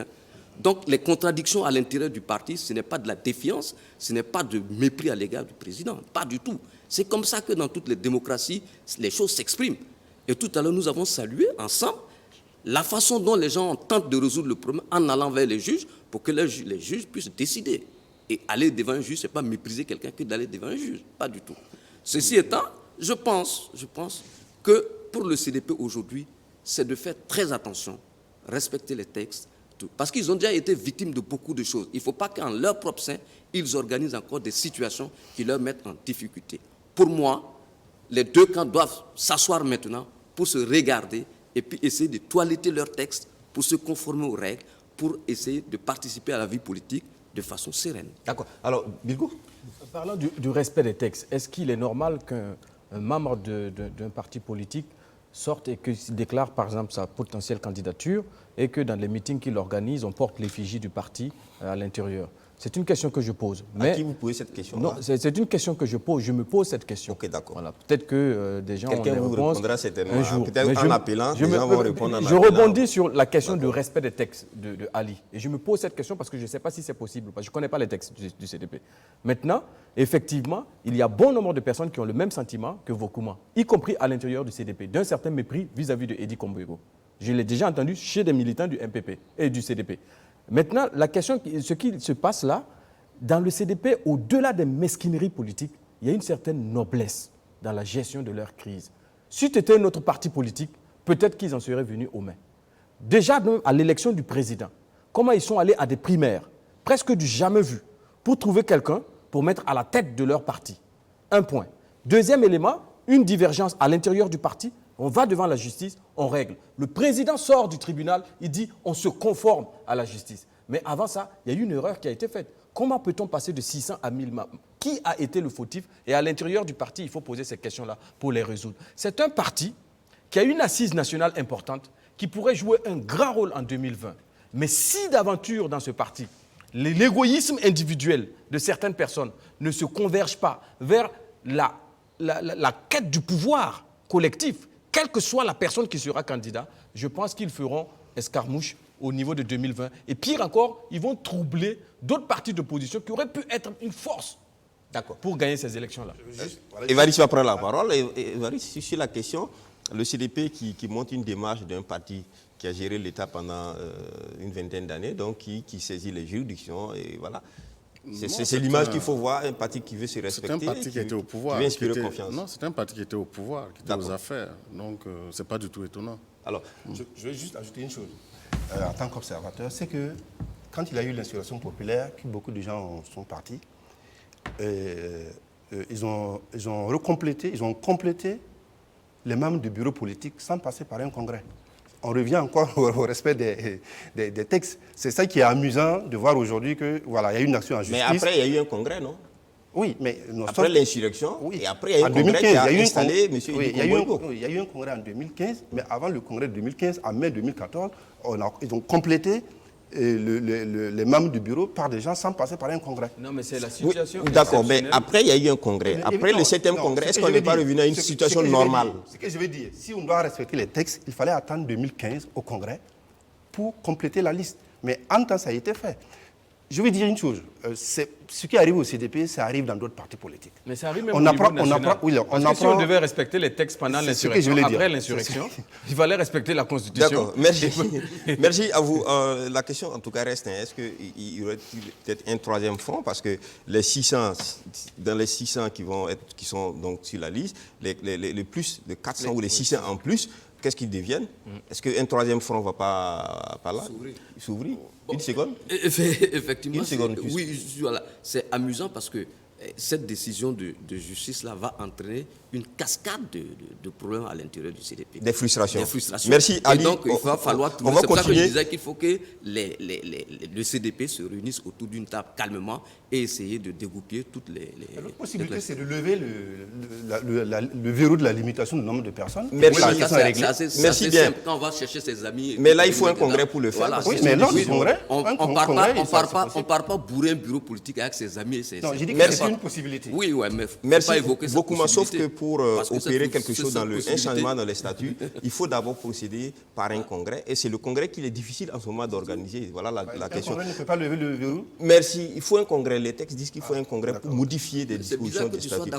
Donc, les contradictions à l'intérieur du parti, ce n'est pas de la défiance, ce n'est pas de mépris à l'égard du président. Pas du tout. C'est comme ça que dans toutes les démocraties, les choses s'expriment. Et tout à l'heure, nous avons salué ensemble la façon dont les gens tentent de résoudre le problème en allant vers les juges pour que les juges puissent décider. Et aller devant un juge, ce n'est pas mépriser quelqu'un que d'aller devant un juge. Pas du tout. Ceci étant, je pense que pour le CDP aujourd'hui, c'est de faire très attention, respecter les textes, tout. Parce qu'ils ont déjà été victimes de beaucoup de choses. Il ne faut pas qu'en leur propre sein, ils organisent encore des situations qui leur mettent en difficulté. Pour moi, les deux camps doivent s'asseoir maintenant pour se regarder et puis essayer de toiletter leurs textes pour se conformer aux règles, pour essayer de participer à la vie politique de façon sereine. D'accord. Alors, Bilgo ? Parlant du respect des textes, est-ce qu'il est normal qu'un membre d'un parti politique sorte et qu'il déclare par exemple sa potentielle candidature et que dans les meetings qu'il organise, on porte l'effigie du parti à l'intérieur? C'est une question que je pose. Mais à qui vous posez cette question? Non, c'est une question que je pose. Je me pose cette question. Ok, d'accord. Voilà. Peut-être que des gens ont des Quelqu'un vous réponses répondra certainement. un jour. Peut-être en appelant, des gens vont répondre en appelant. Je rebondis sur la question du respect des textes de Ali. Et je me pose cette question parce que je ne sais pas si c'est possible. Parce que je ne connais pas les textes du CDP. Maintenant, effectivement, il y a bon nombre de personnes qui ont le même sentiment que Fokuma, y compris à l'intérieur du CDP, d'un certain mépris vis-à-vis de Edi Komboïgo. Je l'ai déjà entendu chez des militants du MPP et du CDP. Maintenant, la question, ce qui se passe là, dans le CDP, au-delà des mesquineries politiques, il y a une certaine noblesse dans la gestion de leur crise. Si c'était un autre parti politique, peut-être qu'ils en seraient venus aux mains. Déjà, à l'élection du président, comment ils sont allés à des primaires, presque du jamais vu, pour trouver quelqu'un pour mettre à la tête de leur parti. Un point. Deuxième élément, une divergence à l'intérieur du parti. On va devant la justice, on règle. Le président sort du tribunal, il dit on se conforme à la justice. Mais avant ça, il y a eu une erreur qui a été faite. Comment peut-on passer de 600 à 1000 membres? Qui a été le fautif? Et à l'intérieur du parti, il faut poser ces questions-là pour les résoudre. C'est un parti qui a une assise nationale importante, qui pourrait jouer un grand rôle en 2020. Mais si d'aventure dans ce parti, l'égoïsme individuel de certaines personnes ne se converge pas vers la quête du pouvoir collectif, quelle que soit la personne qui sera candidat, je pense qu'ils feront escarmouche au niveau de 2020. Et pire encore, ils vont troubler d'autres partis d'opposition qui auraient pu être une force pour gagner ces élections-là. Évariste va prendre la parole. Évariste, sur la question, le CDP qui monte une démarche d'un parti qui a géré l'État pendant une vingtaine d'années, donc qui saisit les juridictions, et voilà. C'est l'image qu'il faut voir, un parti qui veut se respecter. C'est un parti qui était au pouvoir. Qui veut inspirer confiance. Non, c'est un parti qui était au pouvoir, qui était aux affaires. Donc, ce n'est pas du tout étonnant. Alors, je vais juste ajouter une chose. En tant qu'observateur, c'est que quand il y a eu l'insurrection populaire, que beaucoup de gens sont partis, ils ont complété les membres du bureau politique sans passer par un congrès. on revient encore au respect des textes. C'est ça qui est amusant de voir aujourd'hui que voilà, il y a eu une action en justice. Mais après, il y a eu un congrès, non? Oui, mais après l'insurrection, oui. et après, il y a eu un congrès qui a installé M. Il y a eu un congrès en 2015, mais avant le congrès de 2015, en mai 2014, ils ont complété les membres du bureau par des gens sans passer par un congrès. Non, mais c'est la situation. Oui, d'accord, mais après, il y a eu un congrès. Mais après le 7e congrès, est-ce qu'on n'est pas revenu à une situation normale? Ce que je veux dire, si on doit respecter les textes, il fallait attendre 2015 au congrès pour compléter la liste. Mais en temps, ça a été fait. Je veux dire une chose, ce qui arrive au CDP, ça arrive dans d'autres partis politiques. Mais ça arrive même au niveau national. Parce que si on devait respecter les textes pendant l'insurrection, après l'insurrection, il fallait respecter la Constitution. D'accord, merci. Merci à vous. La question, en tout cas, reste, est-ce qu'il y aurait peut-être un 3e front? Parce que les 600, dans les 600 qui sont donc sur la liste, les plus de 400 ou les 600 en plus, qu'est-ce qu'ils deviennent? Est-ce qu'un 3e front ne va pas là s'ouvrir? Une seconde? Effectivement, Une seconde oui, voilà. C'est amusant parce que cette décision de justice-là va entraîner une cascade de problèmes à l'intérieur du CDP. Des frustrations. Merci, Ali. Et donc, il va falloir trouver... C'est pour ça que je disais qu'il faut que le CDP se réunisse autour d'une table calmement et essayer de dégoupiller toutes les... L'autre possibilité, c'est de lever le verrou de la limitation du nombre de personnes. Merci. C'est assez simple quand on va chercher ses amis. Mais là, il faut un congrès pour le faire. Voilà. Oui, mais non, le congrès... On ne part pas bourrer un bureau politique avec ses amis. Non, j'ai dit que c'est une possibilité. Oui, mais merci pas évoquer cette beaucoup, sauf que pour opérer quelque chose un changement dans les statuts, il faut d'abord procéder par un congrès. Et c'est le congrès qu'il est difficile en ce moment d'organiser. Voilà la question. Un congrès ne peut pas lever le verrou. Merci. Il faut un congrès. Les textes disent qu'il faut un congrès pour modifier des dispositions des statuts.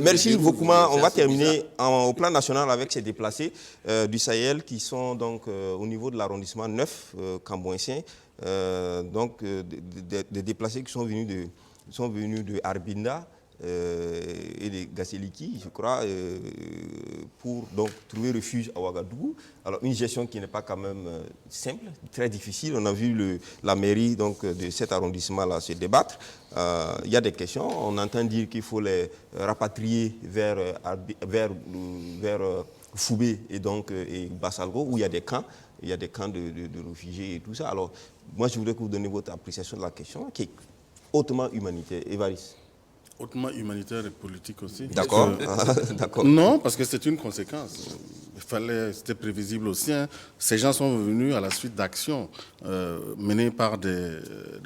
Merci beaucoup. On va terminer au plan national avec ces déplacés du Sahel qui sont donc au niveau de l'arrondissement 9, Cambouensien. Donc des déplacés qui sont venus de Arbinda et de Gasseliki, je crois, pour donc trouver refuge à Ouagadougou. Alors une gestion qui n'est pas quand même simple, très difficile. On a vu la mairie donc, de cet arrondissement-là se débattre. Il y a des questions. On entend dire qu'il faut les rapatrier vers Foubé et donc et Bassalgo, où il y a des camps. Il y a des camps de réfugiés et tout ça. Alors, moi, je voudrais que vous donniez votre appréciation de la question, qui est hautement humanitaire. Évariste. Hautement humanitaire et politique aussi. D'accord. D'accord. Non, parce que c'est une conséquence. C'était prévisible aussi. Hein. Ces gens sont venus à la suite d'actions menées par des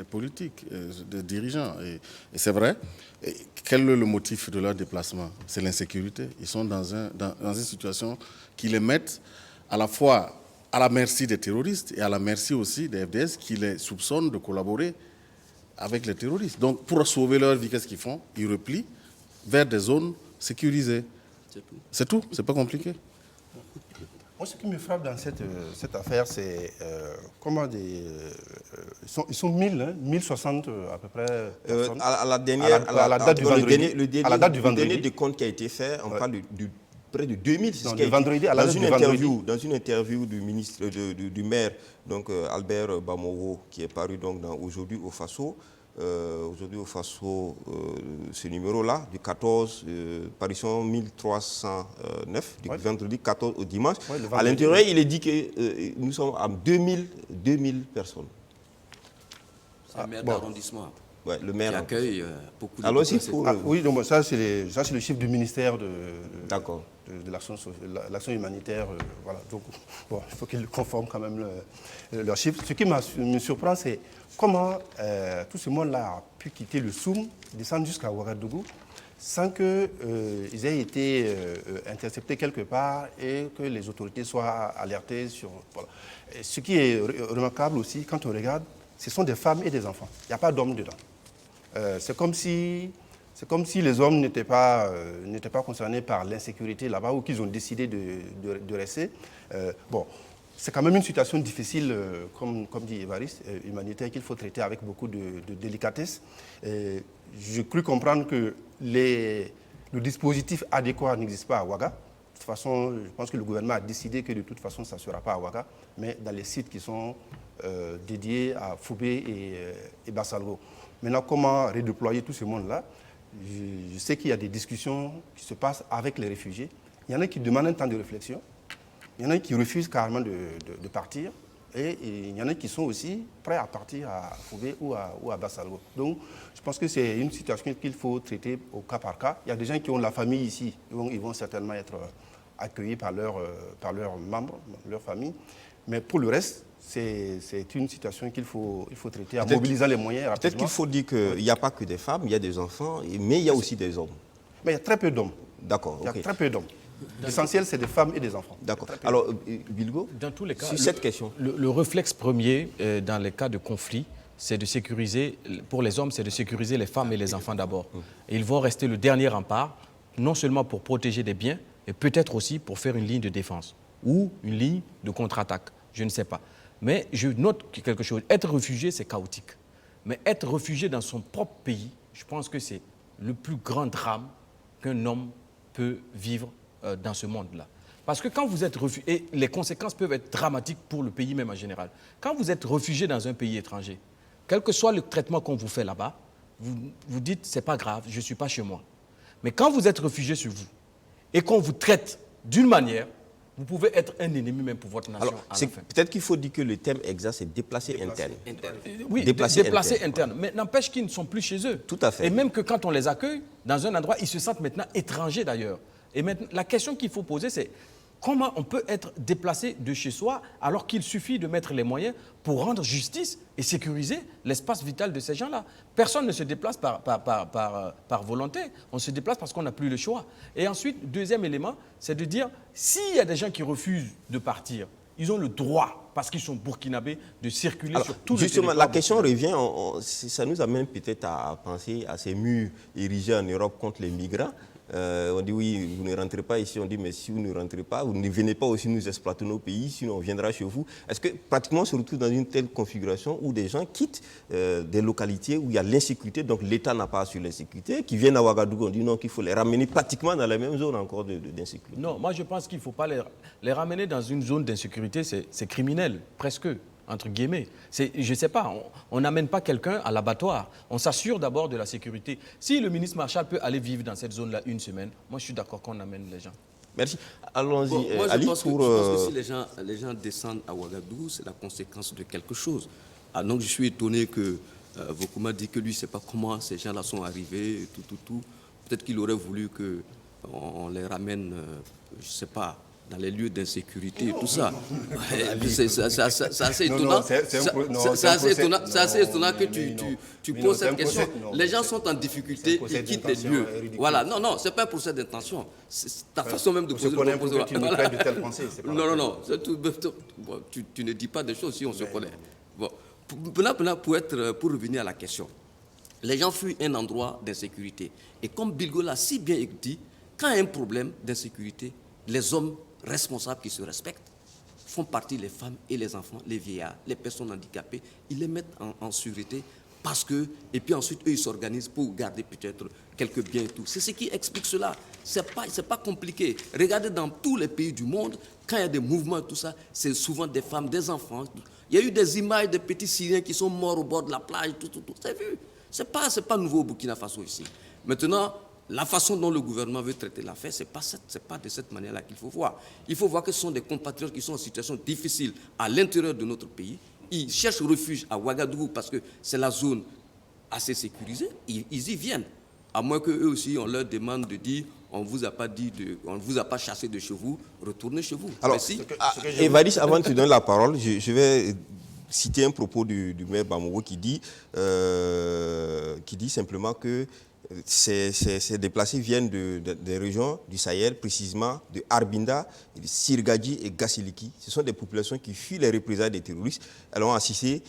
politiques, des dirigeants. Et c'est vrai. Et quel est le motif de leur déplacement? C'est l'insécurité. Ils sont dans une situation qui les met à la fois à la merci des terroristes et à la merci aussi des FDS qui les soupçonnent de collaborer avec les terroristes. Donc, pour sauver leur vie, qu'est-ce qu'ils font? Ils replient vers des zones sécurisées. C'est tout. C'est pas compliqué. Moi, ce qui me frappe dans cette affaire, c'est comment ils sont 1060 à peu près. À la date du vendredi. Le dernier décompte qui a été fait, on parle de près de 2000. Dans une interview du ministre, du maire, donc Albert Bamowo, qui est paru donc aujourd'hui au Faso. Ce numéro-là, du 14, parution 1309, du vendredi 14 au dimanche. À l'intérieur, il est dit que nous sommes à 2000 personnes. C'est le maire d'arrondissement. Ouais, le maire qui accueille beaucoup de... Alors, oui, donc ça c'est le chiffre du ministère de l'action humanitaire. Voilà. Donc, bon, il faut qu'ils conforment quand même leurs chiffres. Ce qui me surprend, c'est comment tout ce monde-là a pu quitter le Soum, descendre jusqu'à Ouagadougou, sans qu'ils aient été interceptés quelque part et que les autorités soient alertées sur... Voilà. Ce qui est remarquable aussi, quand on regarde, ce sont des femmes et des enfants. Il n'y a pas d'hommes dedans. C'est comme si les hommes n'étaient pas concernés par l'insécurité là-bas ou qu'ils ont décidé de rester. Bon, c'est quand même une situation difficile, comme dit Évariste, humanitaire, qu'il faut traiter avec beaucoup de délicatesse. Je crus comprendre que le dispositif adéquat n'existe pas à Ouaga. De toute façon, je pense que le gouvernement a décidé que de toute façon, ça ne sera pas à Ouaga, mais dans les sites qui sont dédiés à Foubé et Bassalgo. Maintenant, comment redéployer tout ce monde-là? Je sais qu'il y a des discussions qui se passent avec les réfugiés. Il y en a qui demandent un temps de réflexion. Il y en a qui refusent carrément de partir. Et il y en a qui sont aussi prêts à partir à Fouvé ou à Bassalgo. Donc, je pense que c'est une situation qu'il faut traiter au cas par cas. Il y a des gens qui ont la famille ici. Ils vont certainement être accueillis par leurs membres, leur famille. Mais pour le reste, c'est une situation qu'il faut traiter en mobilisant les moyens rapidement. Peut-être qu'il faut dire qu'il n'y a pas que des femmes, il y a des enfants, mais il y a aussi des hommes. Mais il y a très peu d'hommes. D'accord, Il y a très peu d'hommes. L'essentiel, c'est des femmes et des enfants. D'accord. Alors, Bilgo, dans tous les cas, sur cette question. Le réflexe premier dans les cas de conflit, c'est de sécuriser, pour les hommes, c'est de sécuriser les femmes et les enfants d'abord. Et ils vont rester le dernier rempart, non seulement pour protéger des biens, mais peut-être aussi pour faire une ligne de défense ou une ligne de contre-attaque. Je ne sais pas. Mais je note quelque chose. Être réfugié, c'est chaotique. Mais être réfugié dans son propre pays, je pense que c'est le plus grand drame qu'un homme peut vivre dans ce monde-là. Parce que quand vous êtes réfugié, et les conséquences peuvent être dramatiques pour le pays même en général. Quand vous êtes réfugié dans un pays étranger, quel que soit le traitement qu'on vous fait là-bas, vous dites, c'est pas grave, je ne suis pas chez moi. Mais quand vous êtes réfugié chez vous et qu'on vous traite d'une manière, vous pouvez être un ennemi même pour votre nation. Alors, peut-être qu'il faut dire que le thème exact, c'est déplacer interne. Oui, déplacer interne. Mais n'empêche qu'ils ne sont plus chez eux. Tout à fait. Et même que quand on les accueille dans un endroit, ils se sentent maintenant étrangers d'ailleurs. Et maintenant, la question qu'il faut poser, c'est comment on peut être déplacé de chez soi alors qu'il suffit de mettre les moyens pour rendre justice et sécuriser l'espace vital de ces gens-là. Personne ne se déplace par volonté, on se déplace parce qu'on n'a plus le choix. Et ensuite, deuxième élément, c'est de dire, s'il y a des gens qui refusent de partir, ils ont le droit, parce qu'ils sont burkinabés, de circuler sur tout le territoire. Justement, la question revient, ça nous amène peut-être à penser à ces murs érigés en Europe contre les migrants. On dit oui, vous ne rentrez pas ici. On dit mais si vous ne rentrez pas, vous ne venez pas aussi nous exploiter nos pays, sinon on viendra chez vous. Est-ce que pratiquement on se retrouve dans une telle configuration où des gens quittent des localités où il y a l'insécurité, donc l'État n'a pas assuré l'insécurité, qui viennent à Ouagadougou, on dit non, qu'il faut les ramener pratiquement dans la même zone encore d'insécurité. Non, moi je pense qu'il ne faut pas les ramener dans une zone d'insécurité, c'est criminel, presque. Entre guillemets. Je ne sais pas, on n'amène pas quelqu'un à l'abattoir. On s'assure d'abord de la sécurité. Si le ministre Marshall peut aller vivre dans cette zone-là une semaine, moi je suis d'accord qu'on amène les gens. Merci. Allons-y, Bon, moi, Ali, je pense que si les gens descendent à Ouagadougou, c'est la conséquence de quelque chose. Ah, donc je suis étonné que Vokuma dit que lui ne sait pas comment ces gens-là sont arrivés, tout. Peut-être qu'il aurait voulu qu'on les ramène, je ne sais pas, dans les lieux d'insécurité, tout ça. C'est assez étonnant. C'est assez étonnant que tu poses cette question. Les gens sont en difficulté, ils quittent les lieux. Voilà, non, c'est pas pour cette intention. C'est ta façon même de poser le problème. Non, tu ne dis pas des choses si on se connaît. Bon, pour revenir à la question, les gens fuient un endroit d'insécurité. Et comme Bilgo l'a si bien dit, quand il y a un problème d'insécurité, les hommes responsables qui se respectent font partie les femmes et les enfants, les vieillards, les personnes handicapées. Ils les mettent en sûreté parce que, et puis ensuite, eux, ils s'organisent pour garder peut-être quelques biens et tout. C'est ce qui explique cela. C'est pas compliqué. Regardez dans tous les pays du monde, quand il y a des mouvements et tout ça, c'est souvent des femmes, des enfants. Il y a eu des images de petits Syriens qui sont morts au bord de la plage, tout. C'est vu. C'est pas nouveau au Burkina Faso ici. Maintenant, la façon dont le gouvernement veut traiter l'affaire, ce n'est pas de cette manière-là qu'il faut voir. Il faut voir que ce sont des compatriotes qui sont en situation difficile à l'intérieur de notre pays. Ils cherchent refuge à Ouagadougou parce que c'est la zone assez sécurisée. Ils y viennent. À moins qu'eux aussi, on leur demande de dire on ne vous a pas chassé de chez vous, retournez chez vous. Alors, Évariste, avant de te donner la parole, je vais citer un propos du maire Bamogo qui dit simplement que ces déplacés viennent des régions du Sahel, précisément de Arbinda, de Sirgadji et Gassiliki. Ce sont des populations qui fuient les représailles des terroristes. Elles ont assisté,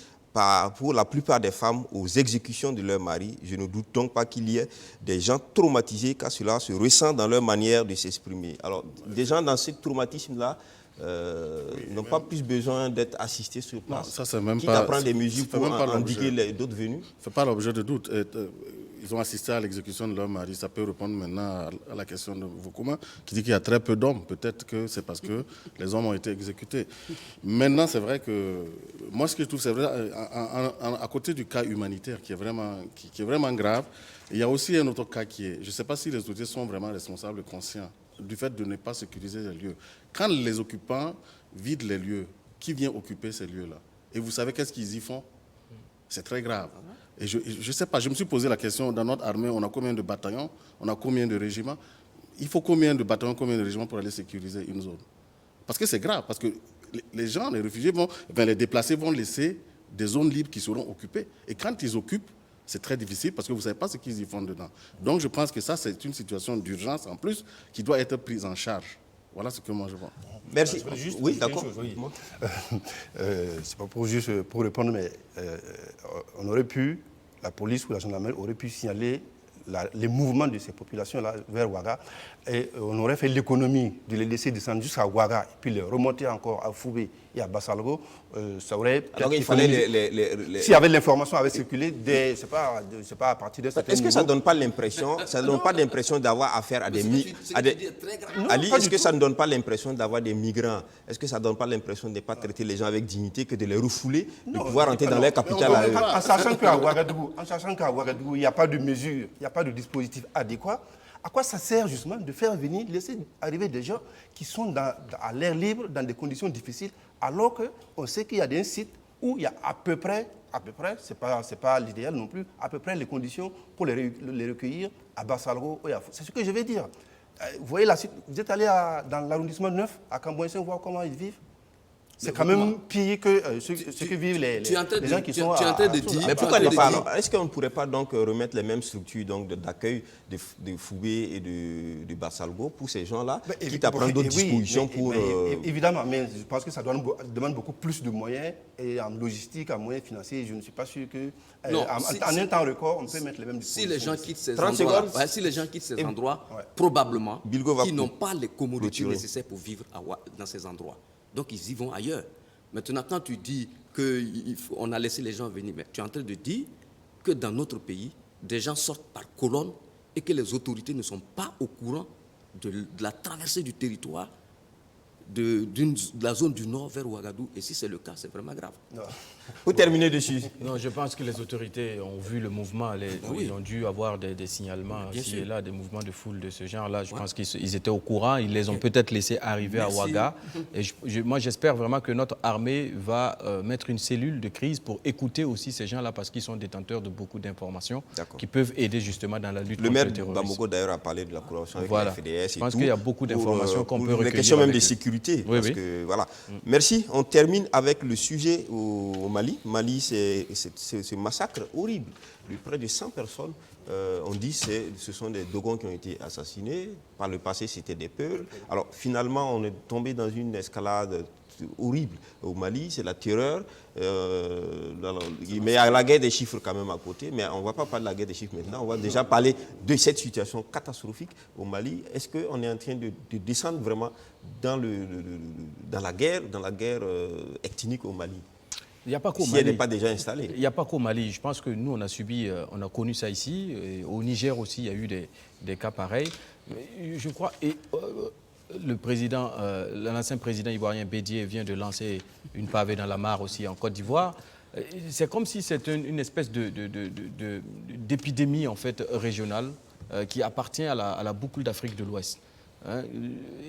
pour la plupart des femmes, aux exécutions de leurs maris. Je ne doute donc pas qu'il y ait des gens traumatisés, car cela se ressent dans leur manière de s'exprimer. Alors, des gens dans ce traumatisme-là n'ont pas plus besoin d'être assistés sur place. Non, ça, c'est même quitte pas, à prendre des mesures pour endiguer d'autres venus. Ce n'est pas l'objet de doute. Ils ont assisté à l'exécution de leur mari. Ça peut répondre maintenant à la question de Vokuma, qui dit qu'il y a très peu d'hommes. Peut-être que c'est parce que les hommes ont été exécutés. Maintenant, c'est vrai que... Moi, ce que je trouve, c'est vrai, à côté du cas humanitaire, qui est vraiment grave, il y a aussi un autre cas qui est... Je ne sais pas si les autorités sont vraiment responsables et conscients du fait de ne pas sécuriser les lieux. Quand les occupants vident les lieux, qui vient occuper ces lieux-là? Et vous savez qu'est-ce qu'ils y font? C'est très grave. Et je ne sais pas, je me suis posé la question, dans notre armée, on a combien de bataillons? On a combien de régiments? Il faut combien de bataillons, combien de régiments pour aller sécuriser une zone? Parce que c'est grave, parce que les gens, les réfugiés, les déplacés vont laisser des zones libres qui seront occupées. Et quand ils occupent, c'est très difficile parce que vous ne savez pas ce qu'ils y font dedans. Donc je pense que ça, c'est une situation d'urgence en plus qui doit être prise en charge. Voilà ce que moi je vois. Merci. Juste Oui, une d'accord. chose, oui. C'est pas juste pour répondre, mais on aurait pu, la police ou la gendarmerie aurait pu signaler les mouvements de ces populations-là vers Ouaga et on aurait fait l'économie de les laisser descendre jusqu'à Ouaga et puis les remonter encore à Foubé et à Bassalgo. Ça aurait Alors il fallait s'il y avait l'information avait circulé, c'est pas à partir de certain Est-ce que ça ne niveau. donne pas l'impression, d'avoir affaire à des Ali, Pas est-ce du que tout. ça ne donne pas l'impression d'avoir des migrants? Est-ce que ça ne donne pas l'impression de ne pas traiter les gens avec dignité, que de les refouler, de pouvoir entrer dans leur capitale à eux? En sachant qu'à Ouagadougou, il n'y a pas de mesure, il n'y a pas de dispositif adéquat, à quoi ça sert justement de faire venir, laisser arriver des gens qui sont à l'air libre, dans des conditions difficiles, alors qu'on sait qu'il y a des sites où il y a à peu près, c'est pas l'idéal non plus, à peu près les conditions pour les recueillir à Bassalgo et à Fou. C'est ce que je vais dire. Vous voyez, vous êtes allé dans l'arrondissement 9, à Cambouensin, voir comment ils vivent. C'est quand même pire que ce que vivent les gens qui sont à... Mais pourquoi ne pas alors? Est-ce qu'on ne pourrait pas donc remettre les mêmes structures d'accueil de Foubé et de Bassalgo pour ces gens-là, quitte à prendre d'autres dispositions pour... Évidemment, mais je pense que ça demande beaucoup plus de moyens et en logistique, en moyens financiers. Je ne suis pas sûr que en un temps record, on peut mettre les mêmes dispositions. Si les gens quittent ces 30 endroits, secondes. si les gens quittent ces endroits, probablement, Bilgo va ils n'ont pas les commodités clôturer. nécessaires pour vivre dans ces endroits. Donc ils y vont ailleurs. Maintenant, quand tu dis qu'on a laissé les gens venir, mais tu es en train de dire que dans notre pays, des gens sortent par colonne et que les autorités ne sont pas au courant de la traversée du territoire de la zone du nord vers Ouagadougou. Et si c'est le cas, c'est vraiment grave. Pour terminer dessus. Non, je pense que les autorités ont vu le mouvement. Ils ont dû avoir des signalements ici et là, des mouvements de foule de ce genre-là. Je pense qu'ils étaient au courant. Ils les ont peut-être laissés arriver à Ouaga. Et moi, j'espère vraiment que notre armée va mettre une cellule de crise pour écouter aussi ces gens-là parce qu'ils sont détenteurs de beaucoup d'informations qui peuvent aider justement dans la lutte contre le terrorisme. Le maire Bamako, d'ailleurs, a parlé de la collaboration avec la FDS. Je pense qu'il y a beaucoup d'informations qu'on peut recueillir. Les questions même de sécurité. Parce que, voilà. Merci. On termine avec le sujet au Mali. Mali, c'est ce massacre horrible de près de 100 personnes. On dit que ce sont des Dogons qui ont été assassinés. Par le passé, c'était des Peuls. Alors, finalement, on est tombé dans une escalade horrible au Mali. C'est la terreur. Mais il y a la guerre des chiffres quand même à côté. Mais on ne va pas parler de la guerre des chiffres maintenant. On va déjà parler de cette situation catastrophique au Mali. Est-ce qu'on est en train de descendre vraiment dans la guerre ethnique au Mali? Il n'y a pas qu'au si Mali. elle n'est pas déjà installée. Il n'y a pas qu'au Mali. Je pense que nous, on a connu ça ici. Et au Niger aussi, il y a eu des cas pareils. Je crois, l'ancien président ivoirien Bédié vient de lancer une pavée dans la mare aussi en Côte d'Ivoire. C'est comme si c'était une espèce d'épidémie en fait régionale qui appartient à la boucle d'Afrique de l'Ouest.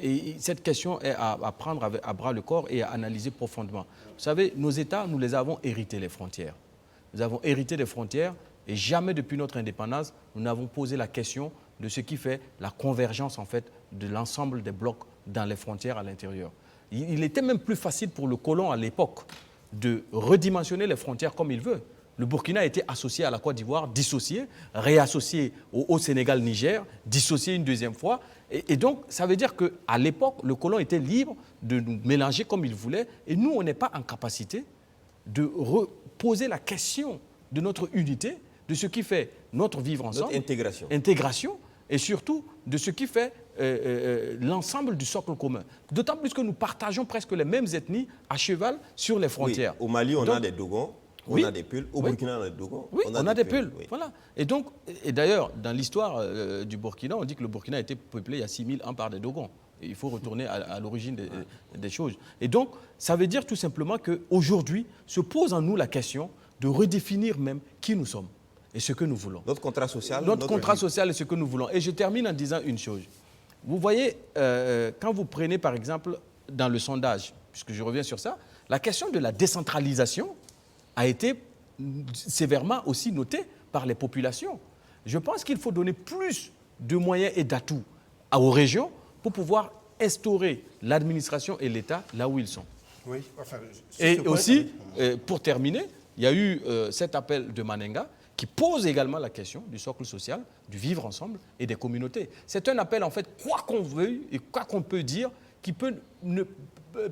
Et cette question est à prendre à bras le corps et à analyser profondément. Vous savez, nos États, nous les avons hérités les frontières. Nous avons hérité des frontières et jamais depuis notre indépendance, nous n'avons posé la question de ce qui fait la convergence en fait de l'ensemble des blocs dans les frontières à l'intérieur. Il était même plus facile pour le colon à l'époque de redimensionner les frontières comme il veut. Le Burkina a été associé à la Côte d'Ivoire, dissocié, réassocié au Sénégal-Niger, dissocié une deuxième fois. Et donc, ça veut dire qu'à l'époque, le colon était libre de nous mélanger comme il voulait. Et nous, on n'est pas en capacité de reposer la question de notre unité, de ce qui fait notre vivre ensemble. Notre intégration. Et surtout, de ce qui fait l'ensemble du socle commun. D'autant plus que nous partageons presque les mêmes ethnies à cheval sur les frontières. Oui, au Mali, on a des Dogons. On a des Peuls. Au Burkina, on a des Dogons. Oui, on a des Peuls. Oui. Voilà. Et d'ailleurs, dans l'histoire du Burkina, on dit que le Burkina a été peuplé il y a 6000 ans par des Dogons. Et il faut retourner à l'origine des choses. Et donc, ça veut dire tout simplement qu'aujourd'hui, se pose en nous la question de redéfinir même qui nous sommes et ce que nous voulons. Notre contrat social. Notre contrat social et ce que nous voulons. Et je termine en disant une chose. vous voyez, quand vous prenez par exemple dans le sondage, puisque je reviens sur ça, la question de la décentralisation a été sévèrement aussi notée par les populations. Je pense qu'il faut donner plus de moyens et d'atouts aux régions pour pouvoir instaurer l'administration et l'État là où ils sont. Oui, enfin, Et aussi, pour terminer, il y a eu cet appel de Manenga qui pose également la question du socle social, du vivre ensemble et des communautés. C'est un appel, en fait, quoi qu'on veuille et quoi qu'on peut dire, qui peut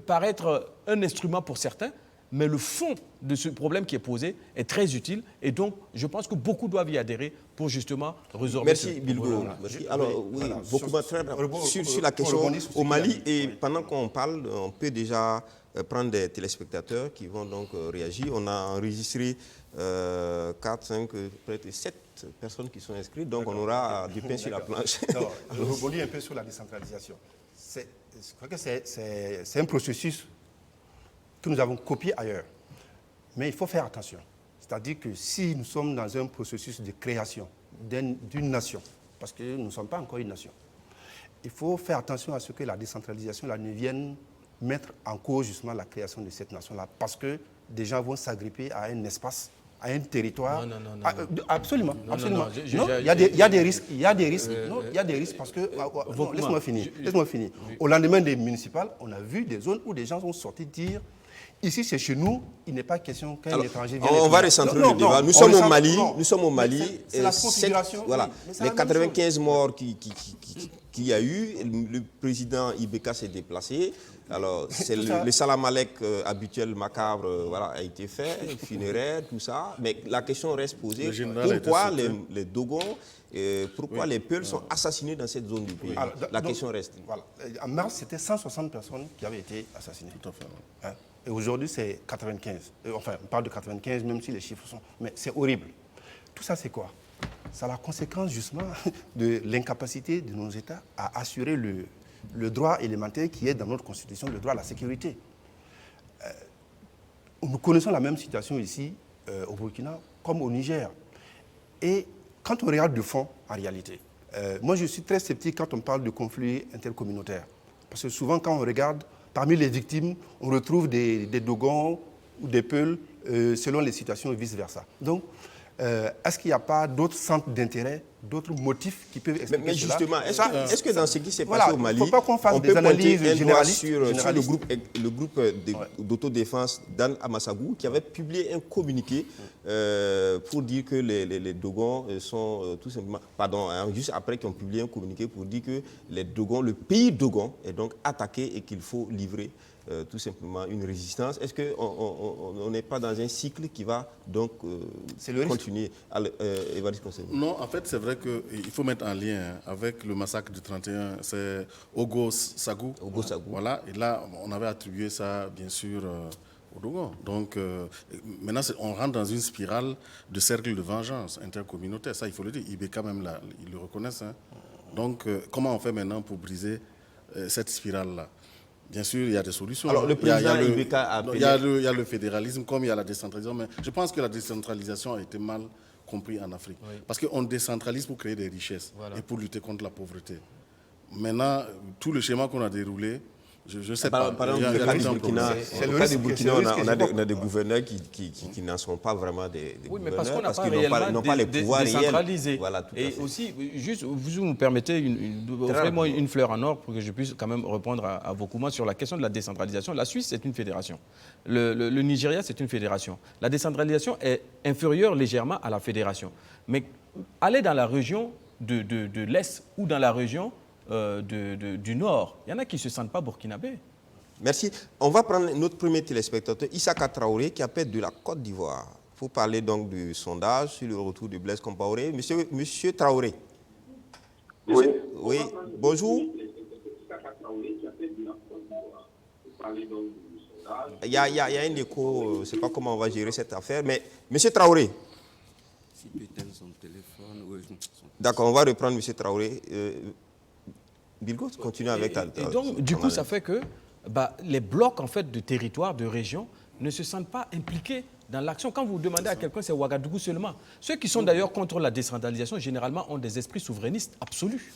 paraître un instrument pour certains, mais le fond de ce problème qui est posé est très utile. Et donc, je pense que beaucoup doivent y adhérer pour justement résorber. Merci, Bilgo. Merci. Alors, oui, voilà, beaucoup sur la question au Mali. Et pendant qu'on parle, on peut déjà prendre des téléspectateurs qui vont donc réagir. On a enregistré 4, 5, peut-être 7 personnes qui sont inscrites. Donc, on aura du pain sur la planche. Non, je rebondis un peu sur la décentralisation. Je crois que c'est un processus que nous avons copié ailleurs. Mais il faut faire attention. C'est-à-dire que si nous sommes dans un processus de création d'une nation, parce que nous ne sommes pas encore une nation, il faut faire attention à ce que la décentralisation là, ne vienne mettre en cause justement la création de cette nation-là, parce que des gens vont s'agripper à un espace, à un territoire. Non. Absolument, Non, absolument. non, Il y a des risques. Il y a des risques parce que... non, laisse-moi finir. Oui. Au lendemain des municipales, on a vu des zones où des gens sont sortis dire... Ici, c'est chez nous, il n'est pas question qu'un étranger vienne... On va recentrer le débat. Nous sommes au Mali. C'est la configuration. Voilà. Les 95 morts qu'il y a eu, le président Ibeka s'est déplacé. Alors, c'est le salam alek habituel, macabre, voilà, a été fait, funéraire, tout ça. Mais la question reste posée. Pourquoi les Dogons, pourquoi les Peuls sont assassinés dans cette zone du pays? Alors, la question reste. Voilà. En mars, c'était 160 personnes qui avaient été assassinées. Tout à fait. Hein? Et aujourd'hui, c'est 95. Enfin, on parle de 95, même si les chiffres sont... Mais c'est horrible. Tout ça, c'est quoi? C'est la conséquence, justement, de l'incapacité de nos États à assurer le droit élémentaire qui est dans notre Constitution, le droit à la sécurité. Nous connaissons la même situation ici, au Burkina, comme au Niger. Et quand on regarde de fond, en réalité, moi, je suis très sceptique quand on parle de conflits intercommunautaires. Parce que souvent, quand on regarde, parmi les victimes, on retrouve des Dogons ou des Peuls, selon les situations et vice-versa. Donc, est-ce qu'il n'y a pas d'autres centres d'intérêt, d'autres motifs qui peuvent expliquer mais justement, cela? est-ce que dans ce qui s'est passé au Mali, il ne faut pas qu'on fasse on des peut analyses pointer un doigt généralistes sur le groupe d'autodéfense d'Anne Amassagou qui avait publié un communiqué pour dire que les Dogons sont tout simplement... Pardon, juste après qu'ils ont publié un communiqué pour dire que les Dogons, le pays Dogon est donc attaqué et qu'il faut livrer tout simplement une résistance. Est-ce qu'on n'est pas dans un cycle qui va donc continuer? Non, en fait, c'est vrai qu'il faut mettre en lien avec le massacre du 31, c'est Ogo Sagou. Voilà, et là, on avait attribué ça, bien sûr, au Dogon. Donc, maintenant, on rentre dans une spirale de cercle de vengeance intercommunautaire. Ça, il faut le dire. Ibeka, même, là, ils le reconnaissent. Hein. Donc, comment on fait maintenant pour briser cette spirale-là? Bien sûr, il y a des solutions. Alors, le président Ibeka a appelé... Il y a le fédéralisme, comme il y a la décentralisation. Mais je pense que la décentralisation a été mal comprise en Afrique. Oui. Parce qu'on décentralise pour créer des richesses et pour lutter contre la pauvreté. Maintenant, tout le schéma qu'on a déroulé, je ne sais pas. Par exemple, le cas du Burkina, on a des gouverneurs qui n'en sont pas vraiment des oui, gouverneurs. mais parce qu'on n'a pas réellement pas les pouvoirs décentralisés. Voilà, tout et aussi, juste, vous me permettez, offrez-moi une fleur en or pour que je puisse quand même répondre à vos commentaires sur la question de la décentralisation. La Suisse, c'est une fédération. Le Nigeria, c'est une fédération. La décentralisation est inférieure légèrement à la fédération. Mais aller dans la région de l'Est ou dans la région du Nord. Il y en a qui ne se sentent pas burkinabés. Merci. On va prendre notre premier téléspectateur, Issaka Traoré, qui appelle de la Côte d'Ivoire. Il faut parler donc du sondage sur le retour de Blaise Compaoré. Monsieur Traoré. Oui. Oui, bonjour. Il y a un écho, je ne sais pas comment on va gérer cette affaire, mais monsieur Traoré. D'accord, on va reprendre monsieur Traoré. Bilgo, continue avec ta... Et donc, du coup, ça fait que les blocs en fait, de territoires, de régions, ne se sentent pas impliqués dans l'action. Quand vous demandez à quelqu'un, c'est Ouagadougou seulement. Ceux qui sont d'ailleurs contre la décentralisation, généralement, ont des esprits souverainistes absolus.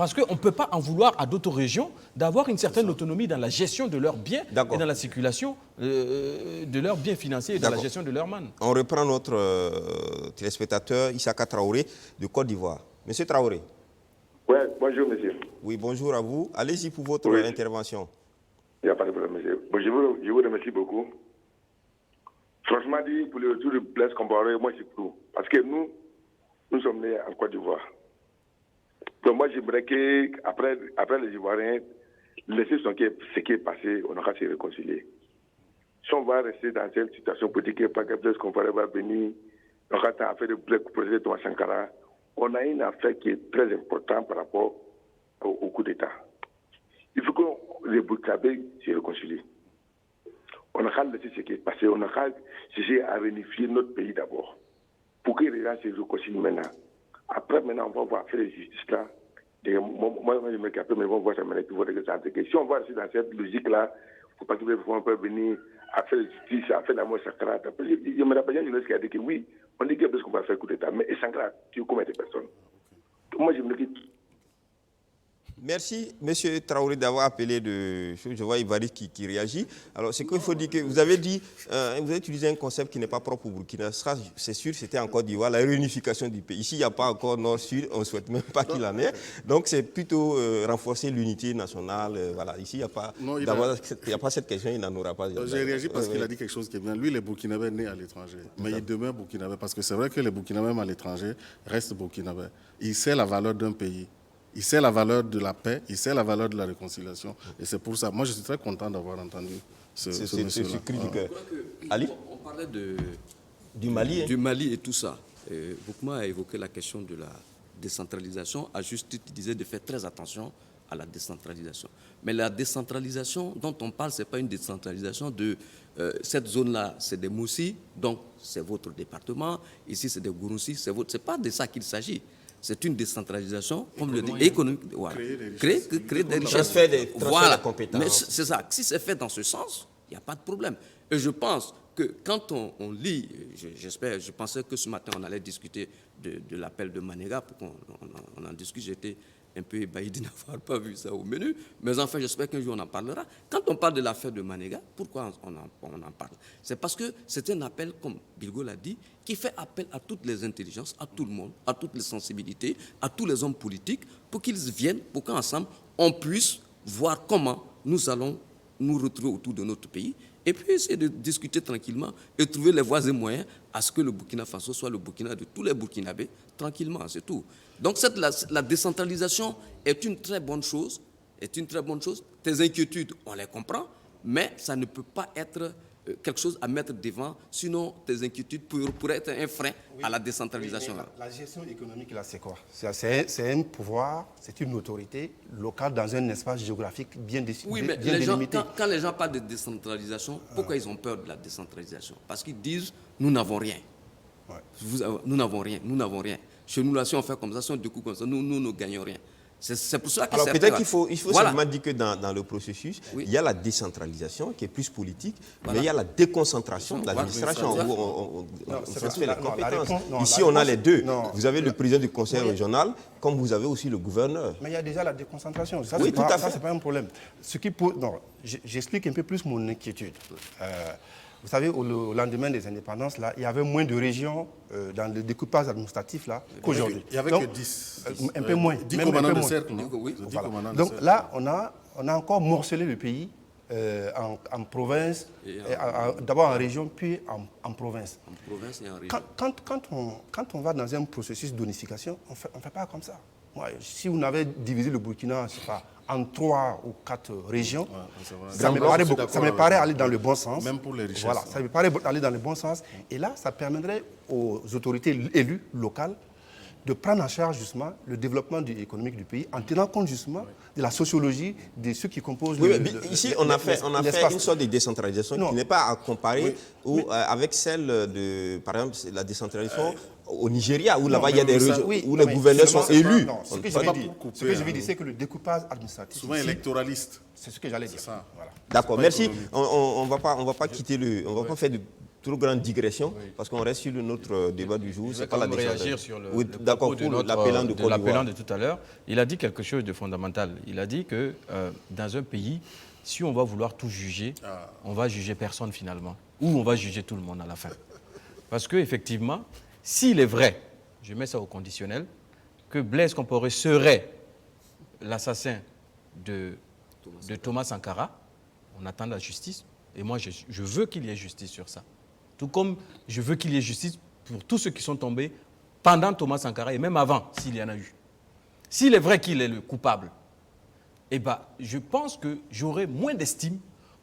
Parce qu'on ne peut pas en vouloir à d'autres régions d'avoir une certaine autonomie dans la gestion de leurs biens et dans la circulation de leurs biens financiers et dans la gestion de leurs mannes. On reprend notre téléspectateur Issaka Traoré de Côte d'Ivoire. Monsieur Traoré. Oui, bonjour monsieur. Oui, bonjour à vous. Allez-y pour votre intervention. Il n'y a pas de problème monsieur. Bon, je vous remercie beaucoup. Franchement dit, pour le retour de Blaise Compaoré, moi c'est tout. Parce que nous sommes nés en Côte d'Ivoire. Donc moi j'aimerais qu'après les Ivoiriens, laisser ce qui est passé, on aura se réconcilier. Si on va rester dans cette situation politique, pas que Blaise Compaoré va venir, on aura affaire de président Thomas Sankara, on a une affaire qui est très importante par rapport au coup d'État. Il faut que les Burkinabés se réconcilient. On a laissé ce qui est passé, on a cherché à réunifier notre pays d'abord, pour que les gens se réconcilient maintenant. Après, maintenant, on va voir faire les justices là. Moi, je me capte, mais on va voir ça maintenant. Si on va rester dans cette logique-là, il ne faut pas qu'ils puissent venir à faire la justice, à faire la mort Sankara. Je me rappelle, il qui a dit que oui, on dit qu'il y a qu'on va faire coup d'État, mais Sankara, tu combien de personnes? Moi, je me dis. Merci, M. Traoré, d'avoir appelé de... Je vois Ivaris qui réagit. Alors, c'est qu'il faut dire que vous avez dit, vous avez utilisé un concept qui n'est pas propre au Burkina. C'est sûr, c'était en Côte d'Ivoire, la réunification du pays. Ici, il n'y a pas encore Nord-Sud, on ne souhaite même pas qu'il en ait. Donc, c'est plutôt renforcer l'unité nationale. Voilà, ici, il n'y a pas cette question, il n'en aura pas. J'ai réagi parce qu'il a dit quelque chose qui est bien. Lui, les Burkinabés nés à l'étranger, mais il demeure Burkinabé parce que c'est vrai que les Burkinabés, même à l'étranger, restent Burkinabés. Il sait la valeur d'un pays. Il sait la valeur de la paix, il sait la valeur de la réconciliation. Et c'est pour ça. Moi, je suis très content d'avoir entendu ce monsieur-là. Ce cri du cœur. Ali ? On parlait du Mali. Du Mali et tout ça. Boukma a évoqué la question de la décentralisation. À juste titre, il disait de faire très attention à la décentralisation. Mais la décentralisation dont on parle, ce n'est pas une décentralisation de cette zone-là, c'est des Moussi, donc c'est votre département. Ici, c'est des Gouroussi, c'est votre. Ce n'est pas de ça qu'il s'agit. C'est une décentralisation, comme le dit, économique. Voilà. Créer des richesses. Transfert des compétences. Mais c'est ça. Si c'est fait dans ce sens, il n'y a pas de problème. Et je pense que quand on lit, je pensais que ce matin on allait discuter de l'appel de Manéga, pour qu'on en discute. J'étais un peu ébahi de n'avoir pas vu ça au menu, mais enfin j'espère qu'un jour on en parlera. Quand on parle de l'affaire de Manéga, pourquoi on en parle? C'est parce que c'est un appel, comme Bilgo l'a dit, qui fait appel à toutes les intelligences, à tout le monde, à toutes les sensibilités, à tous les hommes politiques, pour qu'ils viennent, pour qu'ensemble on puisse voir comment nous allons nous retrouver autour de notre pays, et puis essayer de discuter tranquillement et trouver les voies et moyens à ce que le Burkina Faso soit le Burkina de tous les Burkinabés, tranquillement, c'est tout. Donc la décentralisation est une très bonne chose, Tes inquiétudes, on les comprend, mais ça ne peut pas être quelque chose à mettre devant, sinon tes inquiétudes pourraient être un frein à la décentralisation. Oui, la gestion économique, là, c'est quoi? C'est un pouvoir, c'est une autorité locale dans un espace géographique bien délimité. Oui, mais quand les gens parlent de décentralisation, pourquoi ils ont peur de la décentralisation? Parce qu'ils disent, nous n'avons rien. Ouais. Nous n'avons rien. Chez nous, là, si on fait comme ça, si on découpe comme ça, nous ne gagnons rien. C'est pour ça que alors peut-être qu'il faut voilà. seulement dire que dans le processus, il y a la décentralisation qui est plus politique, mais il y a la déconcentration de l'administration où on transfère les compétences. Ici, on a les deux. Vous avez le président du conseil régional, comme vous avez aussi le gouverneur. Mais il y a déjà la déconcentration. Ça, oui, tout à fait. Ça, c'est pas un problème. J'explique un peu plus mon inquiétude. Vous savez, au lendemain des indépendances, là, il y avait moins de régions dans le découpage administratif qu'aujourd'hui. Il n'y avait que 10. Un peu moins. 10 commandants de cercle, non? Oui. Voilà. Donc là, on a encore morcelé le pays en province, d'abord en région, puis en province. En province et en région. Quand on va dans un processus d'unification, on ne fait pas comme ça. Moi, si on avait divisé le Burkina, je sais pas, en 3 ou 4 régions, ça me paraît aller dans le bon sens. Même pour les richesses. Voilà, ça me paraît aller dans le bon sens. Et là, ça permettrait aux autorités élues locales de prendre en charge justement le développement économique du pays en tenant compte justement de la sociologie de ceux qui composent ici, on a fait une sorte de décentralisation qui n'est pas à comparer avec celle de, par exemple, la décentralisation au Nigeria, où là-bas il y a des régions où les gouverneurs sont élus. Ce que je veux dire, c'est que le découpage administratif... Souvent électoraliste. C'est ce que j'allais dire. Voilà. D'accord, merci. On va pas quitter on va pas faire trop grande digression, parce qu'on reste sur notre débat du jour. Je vais pas la réagir sur le d'accord, propos pour l'appelant de Côte d'Ivoire. de tout à l'heure. Il a dit quelque chose de fondamental. Il a dit que dans un pays, si on va vouloir tout juger, on va juger personne finalement. Ou on va juger tout le monde à la fin. Parce qu'effectivement, s'il est vrai, je mets ça au conditionnel, que Blaise Compaoré serait l'assassin de Thomas Sankara, on attend la justice. Et moi, je veux qu'il y ait justice sur ça. Tout comme je veux qu'il y ait justice pour tous ceux qui sont tombés pendant Thomas Sankara et même avant, s'il y en a eu. S'il est vrai qu'il est le coupable, eh ben, je pense que j'aurai moins d'estime